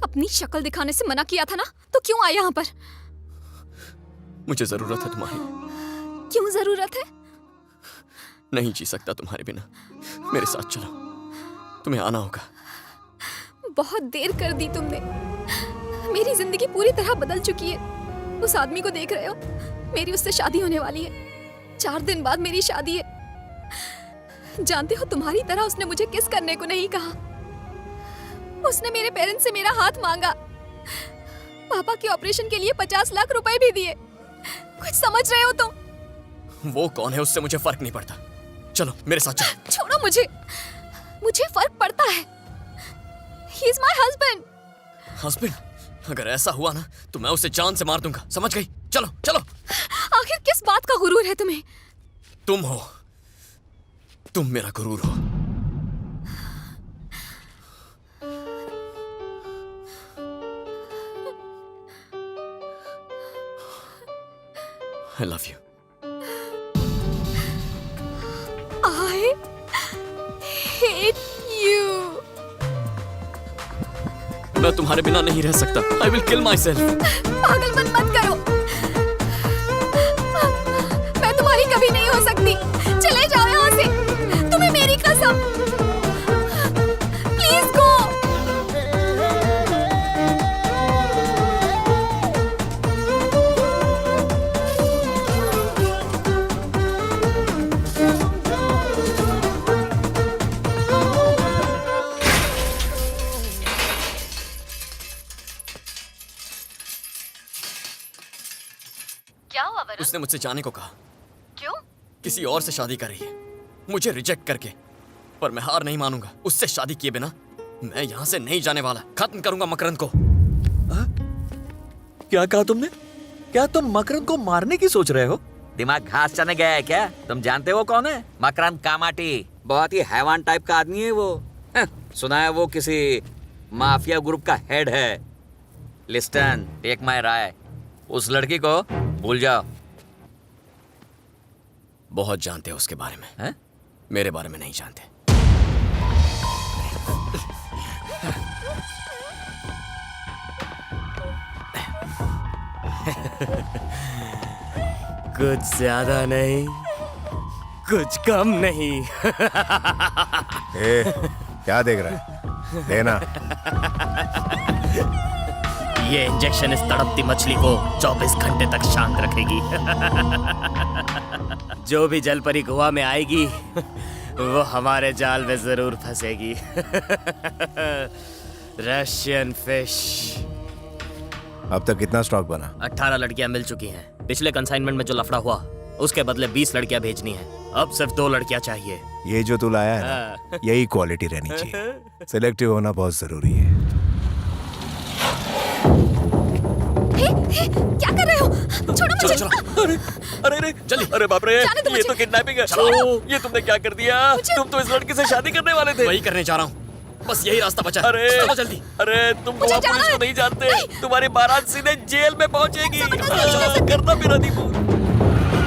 अपनी शक्ल दिखाने से मना किया था ना, तो क्यों आया यहाँ पर? मुझे जरूरत है तुम्हारी। क्यों जरूरत है? नहीं जी सकता तुम्हारे बिना। मेरे साथ चलो, तुम्हें आना होगा। बहुत देर कर दी तुमने। मेरी जिंदगी पूरी तरह बदल चुकी है। उस आदमी को देख रहे हो? मेरी उससे शादी होने वाली है। 4 दिन बाद मेरी शादी है। जानते हो, तुम्हारी तरह उसने मुझे किस करने को नहीं कहा। उसने मेरे पेरेंट्स से मेरा हाथ मांगा। पापा के ऑपरेशन के लिए 50 लाख रुपए भी दिए। कुछ समझ रहे हो तुम? वो कौन है उससे मुझे फर्क नहीं पड़ता। चलो मेरे साथ चलो। छोड़ो मुझे। मुझे फर्क पड़ता है। He is my husband. Husband? अगर ऐसा हुआ ना तो मैं उसे जान से मार दूंगा, समझ गई? चलो चलो। आखिर किस बात का गुरूर है तुम्हें? तुम हो, तुम मेरा गुरूर हो। I love you. I hate you. मैं तुम्हारे बिना नहीं रह सकता। I will kill myself. पागलपन मत करो। मैं तुम्हारी कभी नहीं हो सकती। चले जाओ यहाँ से। तुम्हें मेरी कसम। Please go. क्या हुआ वरुण? उसने मुझसे जाने को कहा। क्यों? किसी और से शादी कर रही है, मुझे रिजेक्ट करके। पर मैं हार नहीं मानूंगा। उससे शादी किए बिना मैं यहाँ से नहीं जाने वाला। खत्म करूंगा मकरंद को। क्या कहा तुमने? क्या तुम मकरंद को मारने की सोच रहे हो? दिमाग घास चने गया है क्या? तुम जानते हो कौन है? मकरंद कामाटी। बहुत ही हैवान टाइप का आदमी है वो। सुना है वो किसी माफिया ग्रुप का हेड है। लिस्टन, टेक माय राय, उस लड़की को भूल जाओ। बहुत जानते हो उसके बारे में, हैं? मेरे बारे में नहीं जानते। कुछ ज्यादा नहीं, कुछ कम नहीं। ए, क्या देख रहा है? देना। ये इंजेक्शन इस तड़पती मछली को 24 घंटे तक शांत रखेगी। जो भी जल परी गोवा में आएगी वो हमारे जाल में जरूर फंसेगी। Russian fish. अब तक कितना स्टॉक बना? 18 लड़कियां मिल चुकी हैं। पिछले कंसाइनमेंट में जो लफड़ा हुआ उसके बदले 20 लड़कियां भेजनी है। अब सिर्फ 2 लड़कियां चाहिए। ये जो तू लाया है ना, यही क्वालिटी रहनी चाहिए। सिलेक्टिव होना बहुत जरूरी है। क्या कर रहे हो? छोड़ो मुझे। अरे अरे जल्दी। अरे बाप रे, ये तो किडनैपिंग है। ये तुमने क्या कर दिया? तुम तो इस लड़की से शादी करने वाले थे। वही करने जा रहा हूँ, बस यही रास्ता बचा है। अरे चलो जल्दी। अरे तुम गोवा पुलिस को नहीं जानते। तुम्हारी बारात सीधे जेल में पहुंचेगी। करना मेरा दीपू।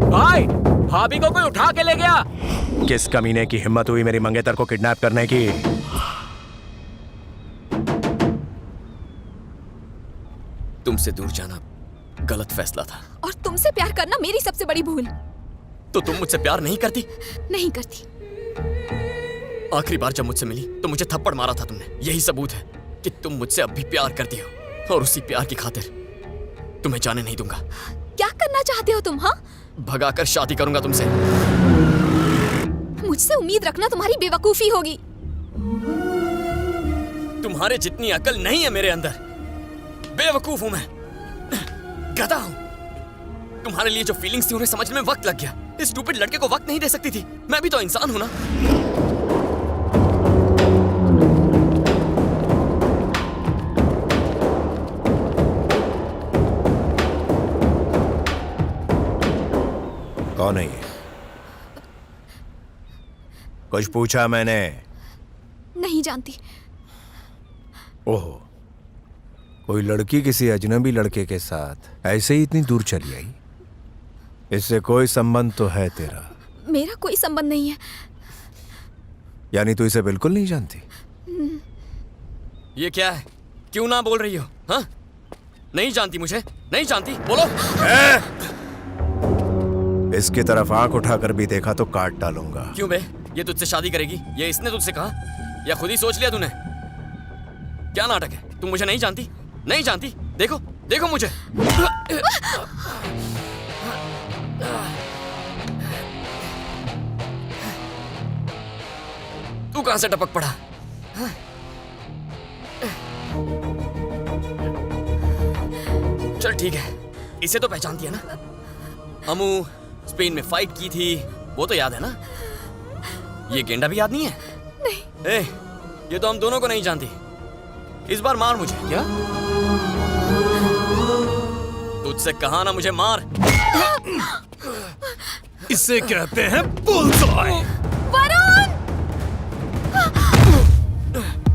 भाई, भाभी को कोई उठा के ले गया। किस कमीने की हिम्मत हुई मेरी मंगेतर को किडनैप करने की? तुमसे दूर जाना गलत फैसला था। और तुमसे प्यार करना मेरी सबसे बड़ी भूल। तो तुम मुझसे प्यार नहीं करती? नहीं करती। आखिरी बार जब मुझसे मिली तो मुझे थप्पड़ मारा था तुमने। यही सबूत है कि तुम मुझसे अब भी प्यार करती हो। और उसी प्यार की खातिर तुम्हें जाने नहीं दूंगा। क्या करना चाहते हो तुम? हाँ, भगाकर शादी करूंगा तुमसे। मुझसे उम्मीद रखना तुम्हारी बेवकूफी होगी। तुम्हारे जितनी अकल नहीं है मेरे अंदर। बेवकूफ हूं मैं, गधा हूं। तुम्हारे लिए जो फीलिंग्स थी उन्हें समझने में वक्त लग गया। इस स्टूपिड लड़के को वक्त नहीं दे सकती थी। मैं भी तो इंसान हूं ना। कौन है ये? कुछ पूछा मैंने? नहीं जानती। ओहो, कोई लड़की किसी अजनबी लड़के के साथ ऐसे ही इतनी दूर चली आई? इससे कोई संबंध तो है तेरा? मेरा कोई संबंध नहीं है। यानी तू इसे बिल्कुल नहीं जानती? ये क्या है? क्यों ना बोल रही हो? हाँ, नहीं जानती मुझे? नहीं जानती? बोलो। इसकी तरफ आंख उठाकर भी देखा तो काट डालूंगा। क्यों बे? ये तुझसे शादी करेगी? ये इसने तुझसे कहा या खुद ही सोच लिया तूने? क्या नाटक है? तुम मुझे नहीं जानती? नहीं जानती? देखो देखो मुझे। तू कहां से टपक पड़ा? चल ठीक है, इसे तो पहचानती है ना? हमू स्पेन में फाइट की थी, वो तो याद है ना? ये गेंडा भी याद नहीं है? नहीं। ए, ये तो हम दोनों को नहीं जानती। इस बार मार मुझे। क्या? तुझसे कहा ना मुझे मार। इसे कहते हैं बुलसआई। वरुण!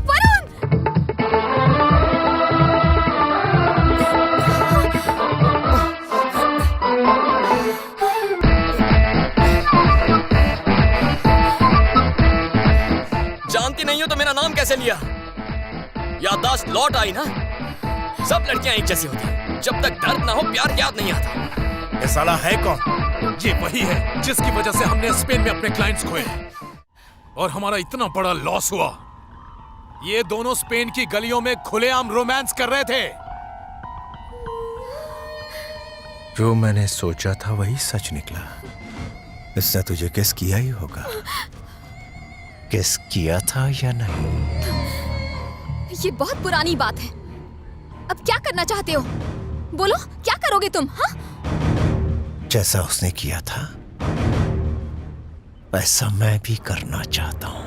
वरुण! जानती नहीं हो तो मेरा नाम कैसे लिया? याददाश्त लौट आई ना? सब लड़कियां एक जैसी होती हैं। जब तक दर्द ना हो प्यार याद नहीं आता। ये साला है कौन? ये वही है जिसकी वजह से हमने स्पेन में अपने क्लाइंट्स खोए और हमारा इतना बड़ा लॉस हुआ। ये दोनों स्पेन की गलियों में खुलेआम रोमांस कर रहे थे। जो मैंने सोचा था वही सच निकला। इसने तुझे किस किया ही होगा। किस किया था या नहीं? ये बहुत पुरानी बात है। अब क्या करना चाहते हो? बोलो, क्या करोगे तुम? हाँ? जैसा उसने किया था वैसा मैं भी करना चाहता हूं।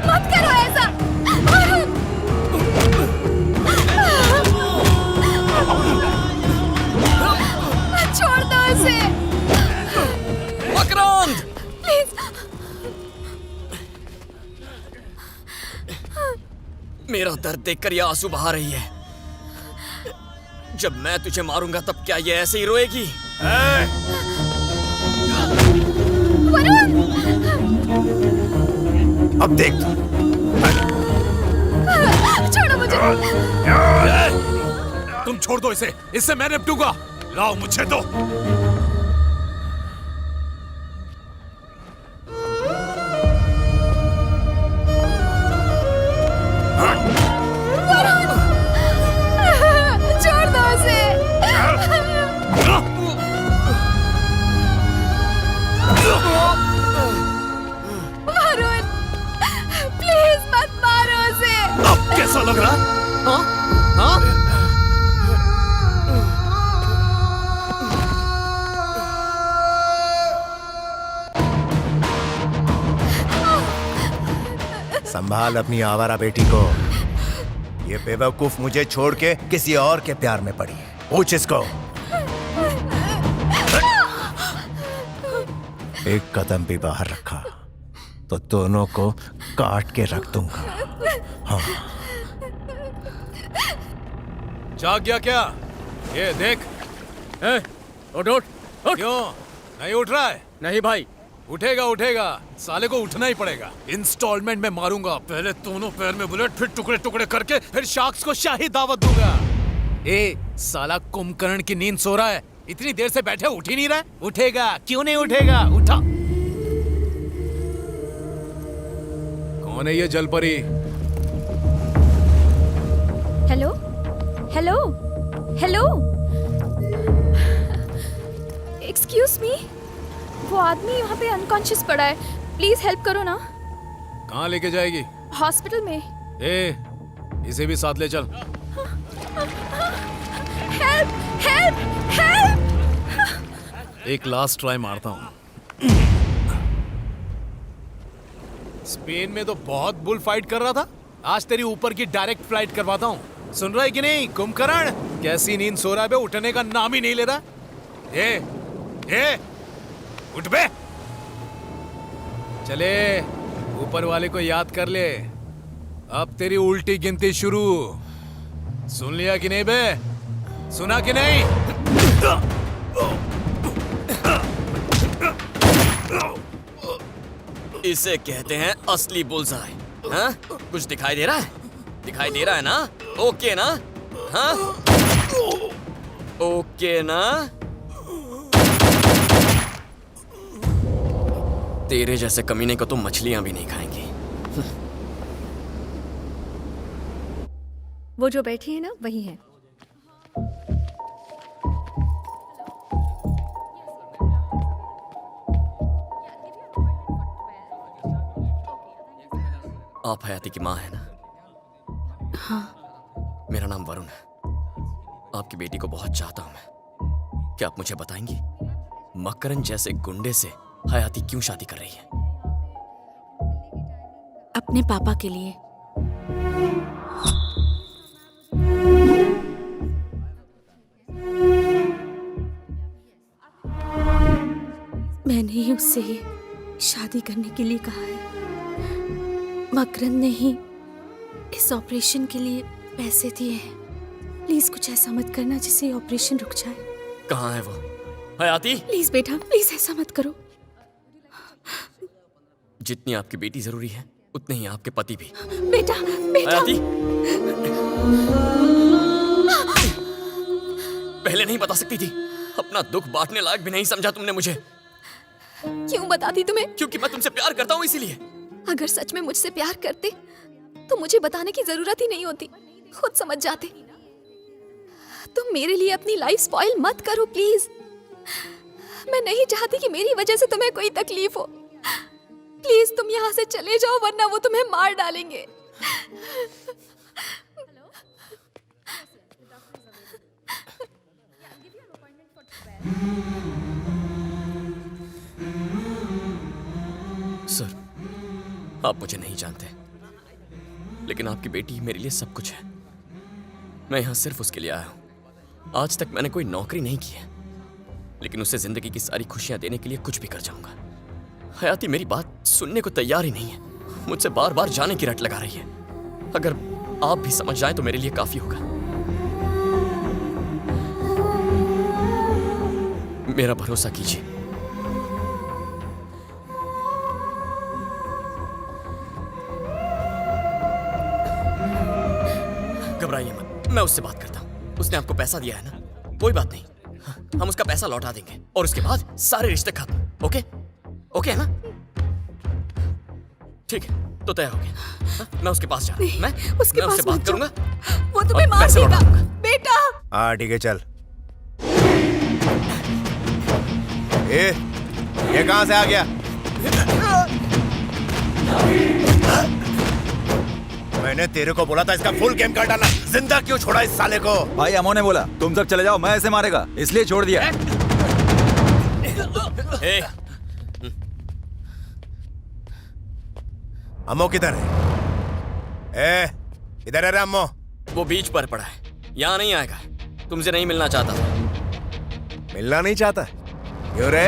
मत करो ऐसा। छोड़ दो उसे। मकरंद! प्लीज। मेरा दर्द देखकर यह आंसू बहा रही है। जब मैं तुझे मारूंगा तब क्या ये ऐसे ही रोएगी? अब देख छोड़ो मुझे। तुम छोड़ दो इसे, इससे मैं निपटूंगा। लाओ मुझे दो। छोड़ दो उसे। वरुण, प्लीज मत मारो उसे। अब कैसा लग रहा है? हाँ? हाँ? संभाल अपनी आवारा बेटी को। ये बेवकूफ मुझे छोड़ के किसी और के प्यार में पड़ी है। पूछ इसको। एक कदम भी बाहर रखा तो दोनों को काट के रख दूंगा। हाँ। जाग गया क्या? ये देख। उठ उठ उठ। क्यों नहीं उठ रहा है? नहीं भाई। उठेगा उठेगा, साले को उठना ही पड़ेगा। इंस्टॉलमेंट में मारूंगा, पहले दोनों पैर में बुलेट, फिर टुकड़े टुकड़े करके, फिर शार्क्स को शाही दावत दूंगा। ए साला कुंभकर्ण की नींद सो रहा है, इतनी देर से बैठे उठ ही नहीं रहा है। उठेगा, क्यों नहीं उठेगा? उठा। कौन है ये जलपरी? Hello hello hello, excuse me, वो आदमी वहाँ पे अनकॉन्शियस पड़ा है, प्लीज हेल्प करो ना। कहाँ लेके जाएगी? हॉस्पिटल में। ए, इसे भी साथ ले चल। Help help help. एक लास्ट ट्राई मारता हूँ। स्पेन में तो बहुत बुल फाइट कर रहा था, आज तेरी ऊपर की डायरेक्ट फ्लाइट करवाता हूँ। सुन रहा है कि नहीं कुंभकर्ण? कैसी नींद सो रहा है बे, उठने का नाम ही नहीं ले रहा। ए, उठ बे। चले, ऊपर वाले को याद कर ले। अब तेरी उल्टी गिनती शुरू। सुन लिया कि नहीं बे? सुना कि नहीं? इसे कहते हैं असली बुल्सआई। हाँ? कुछ दिखाई दे रहा है? दिखाई दे रहा है ना? ओके ना? हाँ? ओके ना? तेरे जैसे कमीने को तो मछलियां भी नहीं खाएंगी। वो जो बैठी है ना, वही है। आप हयाती की माँ है ना? हाँ। मेरा नाम वरुण है। आपकी बेटी को बहुत चाहता हूं मैं। क्या आप मुझे बताएंगी, मकरन जैसे गुंडे से हयाती क्यों शादी कर रही है? अपने पापा के लिए। मैंने ही उससे ही शादी करने के लिए कहा है। मकरन ने ही इस ऑपरेशन के लिए पैसे दिए हैं। प्लीज कुछ ऐसा मत करना जिससे ये ऑपरेशन रुक जाए। कहाँ है वो? हयाती, प्लीज बेटा, प्लीज ऐसा मत करो। जितनी आपकी बेटी जरूरी है, उतने ही आपके पति भी। बेटा, बेटा। हयाती, पहले नहीं बता सकती थी? अपना दुख बांटने लायक भी नहीं समझा तुमने मुझे। क्यों बताती तुम्हें? क्योंकि मैं तुमसे प्यार करता हूँ, इसीलिए। अगर सच में मुझसे प्यार करते तो मुझे बताने की जरूरत ही नहीं होती, खुद समझ जाते। तुम मेरे लिए अपनी लाइफ स्पॉइल मत करो प्लीज। मैं नहीं चाहती कि मेरी वजह से तुम्हें कोई तकलीफ हो। प्लीज तुम यहाँ से चले जाओ, वरना वो तुम्हें मार डालेंगे। सर, आप मुझे नहीं जानते, लेकिन आपकी बेटी मेरे लिए सब कुछ है। मैं यहाँ सिर्फ उसके लिए आया हूँ। आज तक मैंने कोई नौकरी नहीं की है, लेकिन उसे जिंदगी की सारी खुशियां देने के लिए कुछ भी कर जाऊंगा। हयाती मेरी बात सुनने को तैयार ही नहीं है, मुझसे बार बार जाने की रट लगा रही है। अगर आप भी समझ जाएं तो मेरे लिए काफी होगा। मेरा भरोसा कीजिए। घबराइए मत, मैं उससे बात करता हूं। उसने आपको पैसा दिया है ना, कोई बात नहीं, हम उसका पैसा लौटा देंगे और उसके बाद सारे रिश्ते खत्म। ओके ओके है ना? ठीक है, तो तय हो गया। हाँ, मैं उसके पास जा रहा हूँ। मैं उससे बात करूंगा, वो तुम्हें मार पैसे देगा लौटा दूंगा। बेटा। हाँ ठीक है, चल। ये कहां से आ गया? मैंने तेरे को बोला था इसका फुल गेम कर डालना, जिंदा क्यों छोड़ा इस साले को? भाई अमो ने बोला तुम सब चले जाओ, मैं ऐसे मारेगा, इसलिए छोड़ दिया। अम्मो किधर है? इधर है रे अम्मो। वो बीच पर पड़ा है, यहाँ नहीं आएगा। तुमसे नहीं मिलना चाहता। मिलना नहीं चाहता? क्यों रे?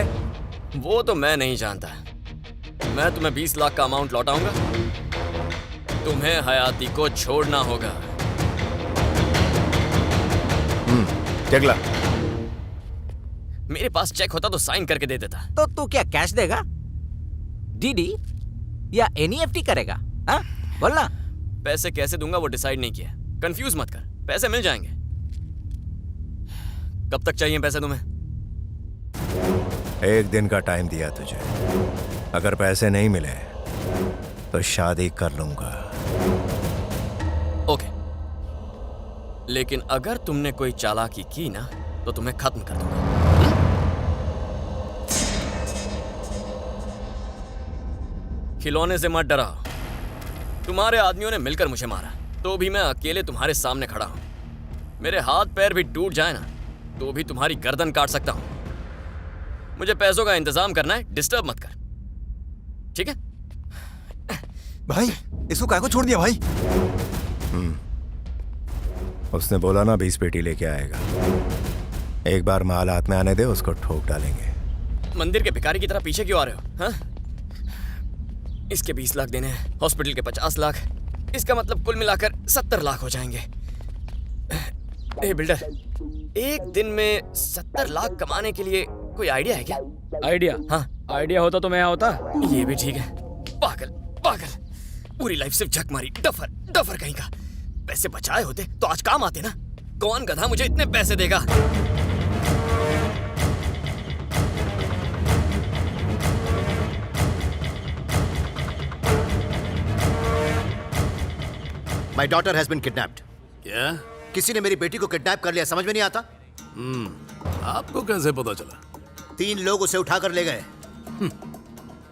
वो तो मैं नहीं जानता। मैं तुम्हें 20 लाख का अमाउंट लौटाऊंगा, तुम्हें हयाती को छोड़ना होगा। चेक ला। मेरे पास चेक होता तो साइन करके दे देता। तो तू क्या कैश देगा, डीडी या एनईएफटी करेगा? हाँ बोलना। पैसे कैसे दूंगा वो डिसाइड नहीं किया, कंफ्यूज मत कर, पैसे मिल जाएंगे। कब तक चाहिए पैसे तुम्हें? 1 दिन का टाइम दिया तुझे, अगर पैसे नहीं मिले तो शादी कर लूंगा। ओके, लेकिन अगर तुमने कोई चालाकी की ना तो तुम्हें खत्म कर दूंगा। खिलौने से मत डराओ। तुम्हारे आदमियों ने मिलकर मुझे मारा, तो भी मैं अकेले तुम्हारे सामने खड़ा हूं। मेरे हाथ पैर भी टूट जाए ना तो भी तुम्हारी गर्दन काट सकता हूं। मुझे पैसों का इंतजाम करना है, डिस्टर्ब मत कर, ठीक है? भाई इसको काय को छोड़ दिया भाई? उसने बोला ना 20 पेटी लेके आएगा। एक बार माल हाथ में आने दे, उसको ठोक डालेंगे। मंदिर के भिखारी की तरह पीछे क्यों आ रहे हो? हाँ? इसके 20 लाख देने हैं, हॉस्पिटल के 50 लाख, इसका मतलब कुल मिलाकर 70 लाख हो जाएंगे। ए बिल्डर, एक दिन में 70 लाख कमाने के लिए कोई आइडिया है क्या? आइडिया? हाँ, आइडिया होता तो मैं यहाँ होता। ये भी ठीक है। पागल पागल, पूरी लाइफ सिर्फ झक मारी, डफर डफर कहीं का। पैसे बचाए होते तो आज काम आते ना। कौन गधा मुझे इतने पैसे देगा? My daughter has been kidnapped. क्या? किसी ने मेरी बेटी को किडनैप कर लिया, समझ में नहीं आता। आपको कैसे पता चला? 3 लोग उसे उठाकर ले गए।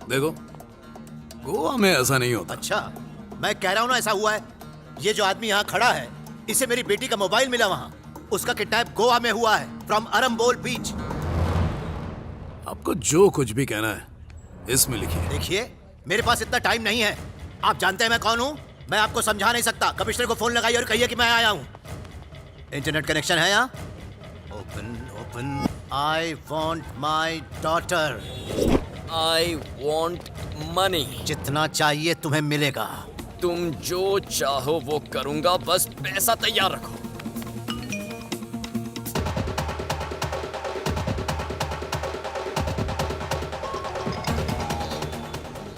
देखो, गोवा में ऐसा नहीं होता। अच्छा, मैं कह रहा हूँ ना ऐसा हुआ है। ये जो आदमी यहाँ खड़ा है, इसे मेरी बेटी का मोबाइल मिला वहाँ। उसका किडनैप गोवा में हुआ है, फ्रॉम अरम्बोल बीच। आपको जो कुछ भी कहना है इसमें लिखिए। देखिए, मेरे पास इतना टाइम नहीं है। आप जानते हैं मैं कौन हूँ? मैं आपको समझा नहीं सकता। कमिश्नर को फोन लगाइए और कहिए कि मैं आया हूँ। इंटरनेट कनेक्शन है यहाँ? Open open. I want my daughter. I want money. जितना चाहिए तुम्हें मिलेगा। तुम जो चाहो वो करूंगा, बस पैसा तैयार रखो।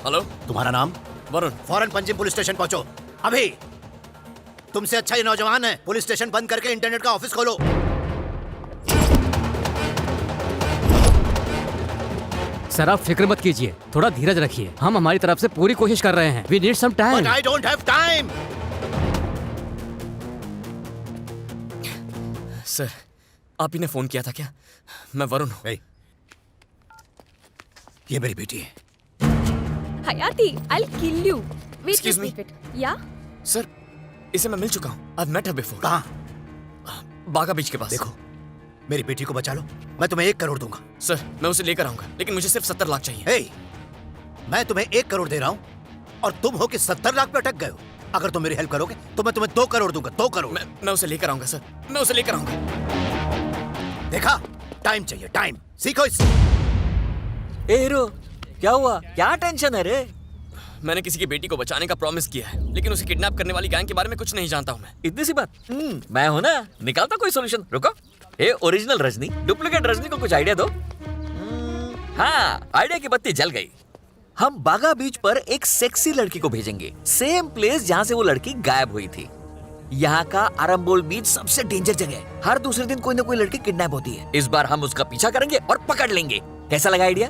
हेलो, तुम्हारा नाम? वरुण। फौरन पंजिम पुलिस स्टेशन पहुंचो अभी। तुमसे अच्छा ये नौजवान है। पुलिस स्टेशन बंद करके इंटरनेट का ऑफिस खोलो। सर आप फिक्र मत कीजिए, थोड़ा धीरज रखिए। हम हमारी तरफ से पूरी कोशिश कर रहे हैं। We need some time. But I don't have time. Sir, आप ही ने फोन किया था क्या? मैं वरुण हूँ। ये मेरी बेटी है। Hayati, I'll kill you. Wait, Excuse me? Yeah? Sir, इसे मैं मिल चुका हूँ। I've met her before. कहाँ? बागा बीच के पास। देखो, मेरी बेटी को बचा लो, मैं तुम्हें 1 करोड़ दूंगा। सर, मैं उसे लेकर आऊंगा, लेकिन मुझे सिर्फ 70 लाख चाहिए। हे, मैं तुम्हें 1 करोड़ दे रहा हूँ और तुम हो कि 70 लाख पे अटक गए हो। अगर तुम मेरी हेल्प करोगे तो मैं तुम्हें 2 करोड़ दूंगा। 2 करोड़। मैं उसे लेकर आऊंगा सर, मैं उसे लेकर आऊंगा। देखा, टाइम चाहिए, टाइम। सीखो इस। ए हीरो, क्या हुआ? क्या टेंशन है रे? मैंने किसी की बेटी को बचाने का प्रॉमिस किया है, लेकिन उसे किडनैप करने वाली गैंग के बारे में कुछ नहीं जानता हूँ मैं। इतनी सी बात? मैं हूं ना, निकालता कोई सॉल्यूशन। रुको, ए ओरिजिनल रजनी, डुप्लीकेट रजनी को कुछ आइडिया दो। हाँ, आइडिया की बत्ती जल गई। हम बागा बीच पर एक सेक्सी लड़की को भेजेंगे, सेम प्लेस जहां से वो लड़की गायब हुई थी। यहाँ का अरम्बोल बीच सबसे डेंजर जगह है। हर दूसरे दिन कोई ना कोई लड़की किडनैप होती है। इस बार हम उसका पीछा करेंगे और पकड़ लेंगे। कैसा लगा आइडिया?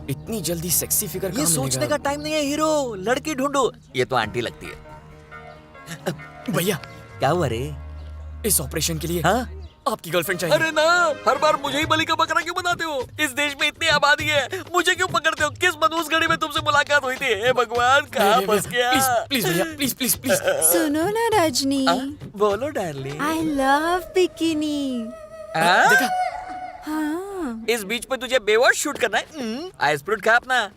इतनी जल्दी सेक्सी फिगर ये कहाँ सोचने मिलेगा? का टाइम नहीं है हीरो, लड़की ढूंढो। ये तो आंटी लगती है। भैया क्या हुआ रे? इस ऑपरेशन के लिए हाँ? आपकी गर्लफ्रेंड चाहिए। अरे ना, हर बार मुझे ही बलि का बकरा क्यों बनाते हो? इस देश में इतनी आबादी है, मुझे क्यों पकड़ते हो? किस मनहूस घड़ी में तुमसे मुलाकात हुई थी? हे भगवान, कहाँ फंस गया? प्लीज भैया, प्लीज प्लीज प्लीज। सुनो ना रजनी, बोलो डार्लिंग। I love bikini. देखा? हाँ। इस बीच पे तुझे बेवॉश शूट करना है? आइस फ्रूट खा अपना।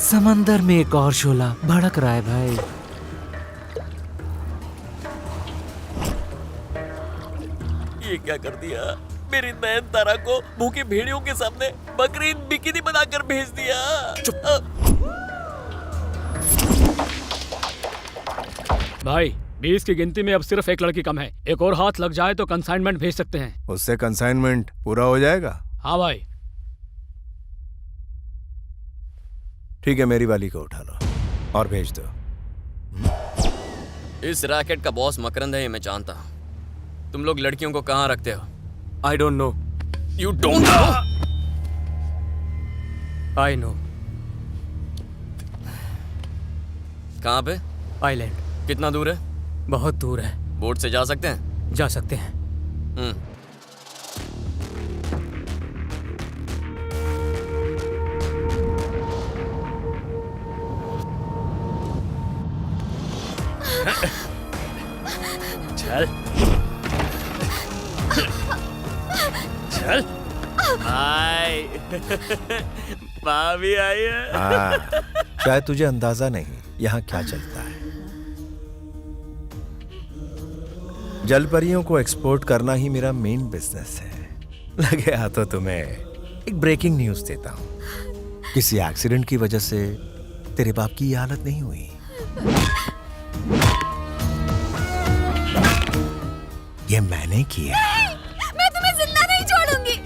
समंदर में एक और शोला भड़क रहा है भाई। ये क्या कर दिया? मेरी नयन तारा को भूखी भेड़ियों के सामने बकरीद बिकिनी बनाकर भेज दिया। भाई 20 की गिनती में अब सिर्फ एक लड़की कम है। एक और हाथ लग जाए तो कंसाइनमेंट भेज सकते हैं। उससे कंसाइनमेंट पूरा हो जाएगा? हाँ भाई। ठीक है, मेरी वाली को उठा लो और भेज दो। इस रैकेट का बॉस मकरंद है, ये मैं जानता हूँ। तुम लोग लड़कियों को कहाँ रखते हो? I don't know. You don't know? I know. कहाँ पे? आइलैंड। कितना दूर है? बहुत दूर है। बोट से जा सकते हैं? जा सकते हैं। चल चल। हाय भाभी आई है। हाँ, शायद तुझे अंदाजा नहीं यहाँ क्या चलता है। जल परियों को एक्सपोर्ट करना ही मेरा मेन बिजनेस है। लगे हाथों तुम्हें एक ब्रेकिंग न्यूज देता हूँ। किसी एक्सीडेंट की वजह से तेरे बाप की ये हालत नहीं हुई। ये मैंने किया। मैं तुम्हें जिंदा नहीं छोड़ूंगी।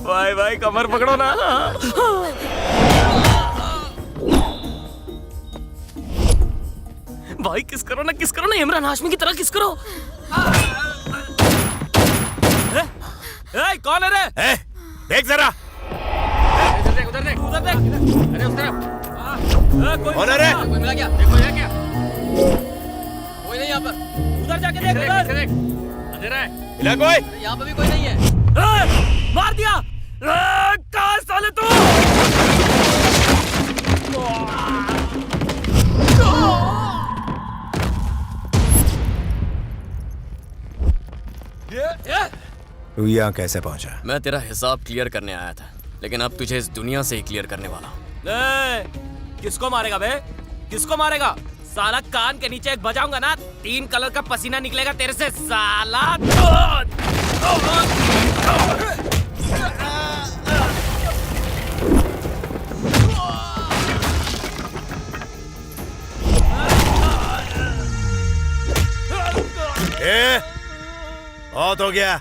भाई भाई कमर पकड़ो ना। भाई किस करो ना इमरान हाशमी की तरह किस करो। ए, कौन है रे? देख जरा। उधर देख उधर देख उधर देख। अरे उस तरफ। कौन है रे? कोई मिला क्या? देखो ये क्या? कोई नहीं यहाँ पर। उधर जाके देख उधर। अंधेरा है। मिला कोई? यहाँ पे भी कोई नहीं है। मार दिया। कहाँ साले तू? तू यहाँ कैसे पहुंचा? मैं तेरा हिसाब क्लियर करने आया था, लेकिन अब तुझे इस दुनिया से ही क्लियर करने वाला हूँ। किसको मारेगा बे? किसको मारेगा? साला कान के नीचे एक बजाऊंगा ना, 3 कलर का पसीना निकलेगा तेरे से साला। बहुत हो गया।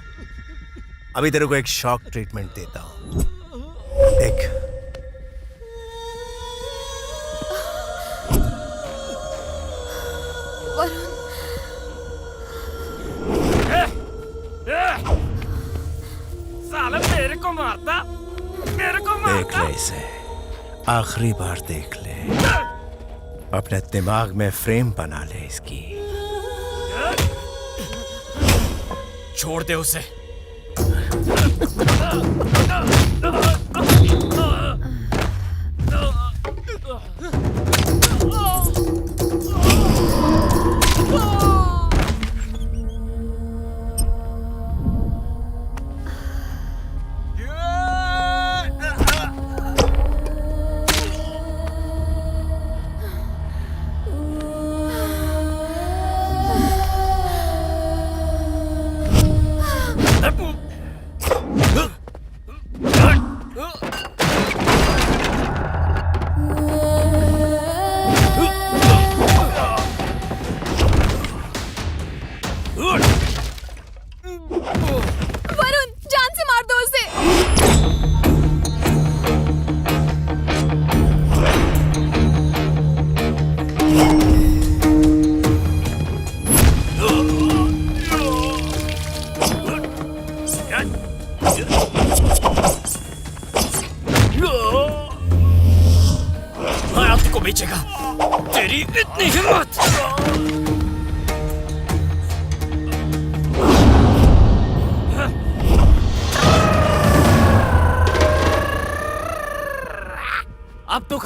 अभी तेरे को एक शॉक ट्रीटमेंट देता हूं। देख। साला मेरे को मारता। देख ले इसे, आखिरी बार देख ले। अपने दिमाग में फ्रेम बना ले इसकी। छोड़ दे उसे।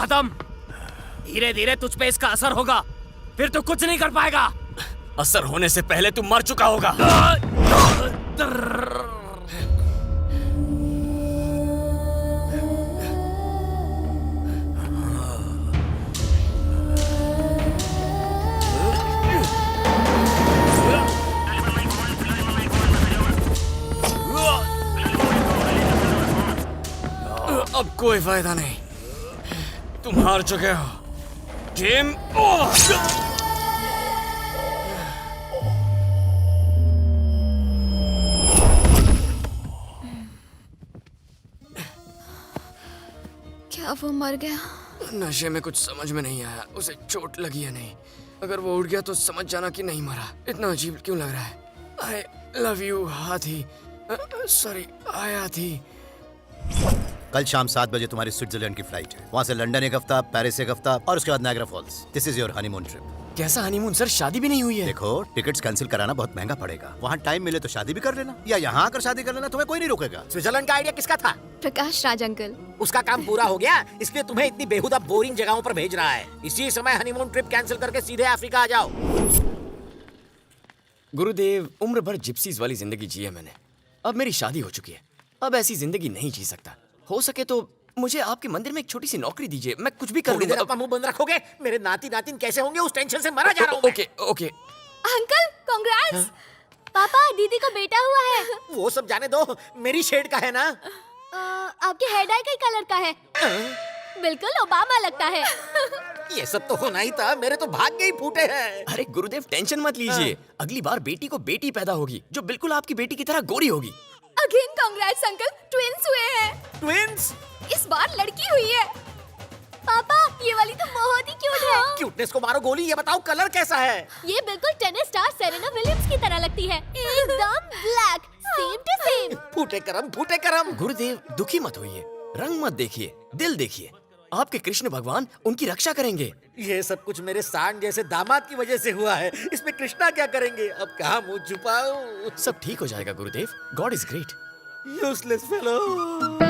खत्म। धीरे धीरे तुझ पे इसका असर होगा, फिर तू कुछ नहीं कर पाएगा। असर होने से पहले तू मर चुका होगा। अब कोई फायदा नहीं, तुम हार चुके हो। गेम क्या वो मर गया? नशे में कुछ समझ में नहीं आया, उसे चोट लगी है नहीं। अगर वो उठ गया तो समझ जाना कि नहीं मरा। इतना अजीब क्यों लग रहा है? आई लव यू हाथी। सॉरी आया थी। कल शाम 7 बजे तुम्हारी स्विट्जरलैंड की फ्लाइट है। वहाँ से लंदन एक हफ्ता, पेरिस एक हफ्ता और उसके बाद Niagara false. This is your honeymoon trip. कैसा हनीमून सर? शादी भी नहीं हुई है। देखो, टिकट्स कैंसिल कराना बहुत महंगा पड़ेगा। वहाँ टाइम मिले तो शादी भी कर लेना, या यहाँ आकर शादी कर लेना, तुम्हें कोई नहीं रोकेगा। स्विट्जरलैंड का आइडिया किसका था? प्रकाश राज अंकल। उसका काम पूरा हो गया, इसलिए तुम्हें इतनी बेहुदा बोरिंग जगहों पर भेज रहा है। इसी समय हनीमून ट्रिप कैंसिल करके सीधे अफ्रीका आ जाओ। गुरुदेव, उम्र भर जिप्सीज वाली जिंदगी जी है मैंने। अब मेरी शादी हो चुकी है, अब ऐसी जिंदगी नहीं जी सकता। हो सके तो मुझे आपके मंदिर में एक छोटी सी नौकरी दीजिए, मैं कुछ भी कर थोड़ी देर लूंगा। अपना मुंह बंद रखोगे? मेरे नाती नातिन कैसे होंगे, उस टेंशन से मरा जा रहा हूँ मैं। Okay okay. Uncle congrats. पापा दीदी को बेटा हुआ है। वो सब जाने दो, मेरी शेड का है ना। आपके हेयर डाई कई कलर का है। बिल्कुल ओबामा लगता है। ये सब तो होना ही था, मेरे तो भाग्य ही फूटे हैं। अरे गुरुदेव टेंशन मत लीजिए, अगली बार बेटी को बेटी पैदा होगी जो बिल्कुल आपकी बेटी की तरह गोरी होगी। अगेन कांग्रेट्स अंकल, ट्विंस हुए हैं। ट्विंस? इस बार लड़की हुई है। पापा ये वाली तो बहुत ही क्यूट है। क्यूटनेस को मारो गोली, ये बताओ कलर कैसा है? ये बिल्कुल टेनिस स्टार सेरेना विलियम्स की तरह लगती है, एकदम ब्लैक, सेम टू सेम। फूटे करम, फूटे करम। गुरुदेव दुखी मत होइए, रंग मत देखिए, दिल देखिए। आपके कृष्ण भगवान उनकी रक्षा करेंगे। ये सब कुछ मेरे सांड जैसे दामाद की वजह से हुआ है, इसमें कृष्णा क्या करेंगे? अब कहाँ मुंह छुपाऊं? सब ठीक हो जाएगा गुरुदेव, God is great. Useless fellow.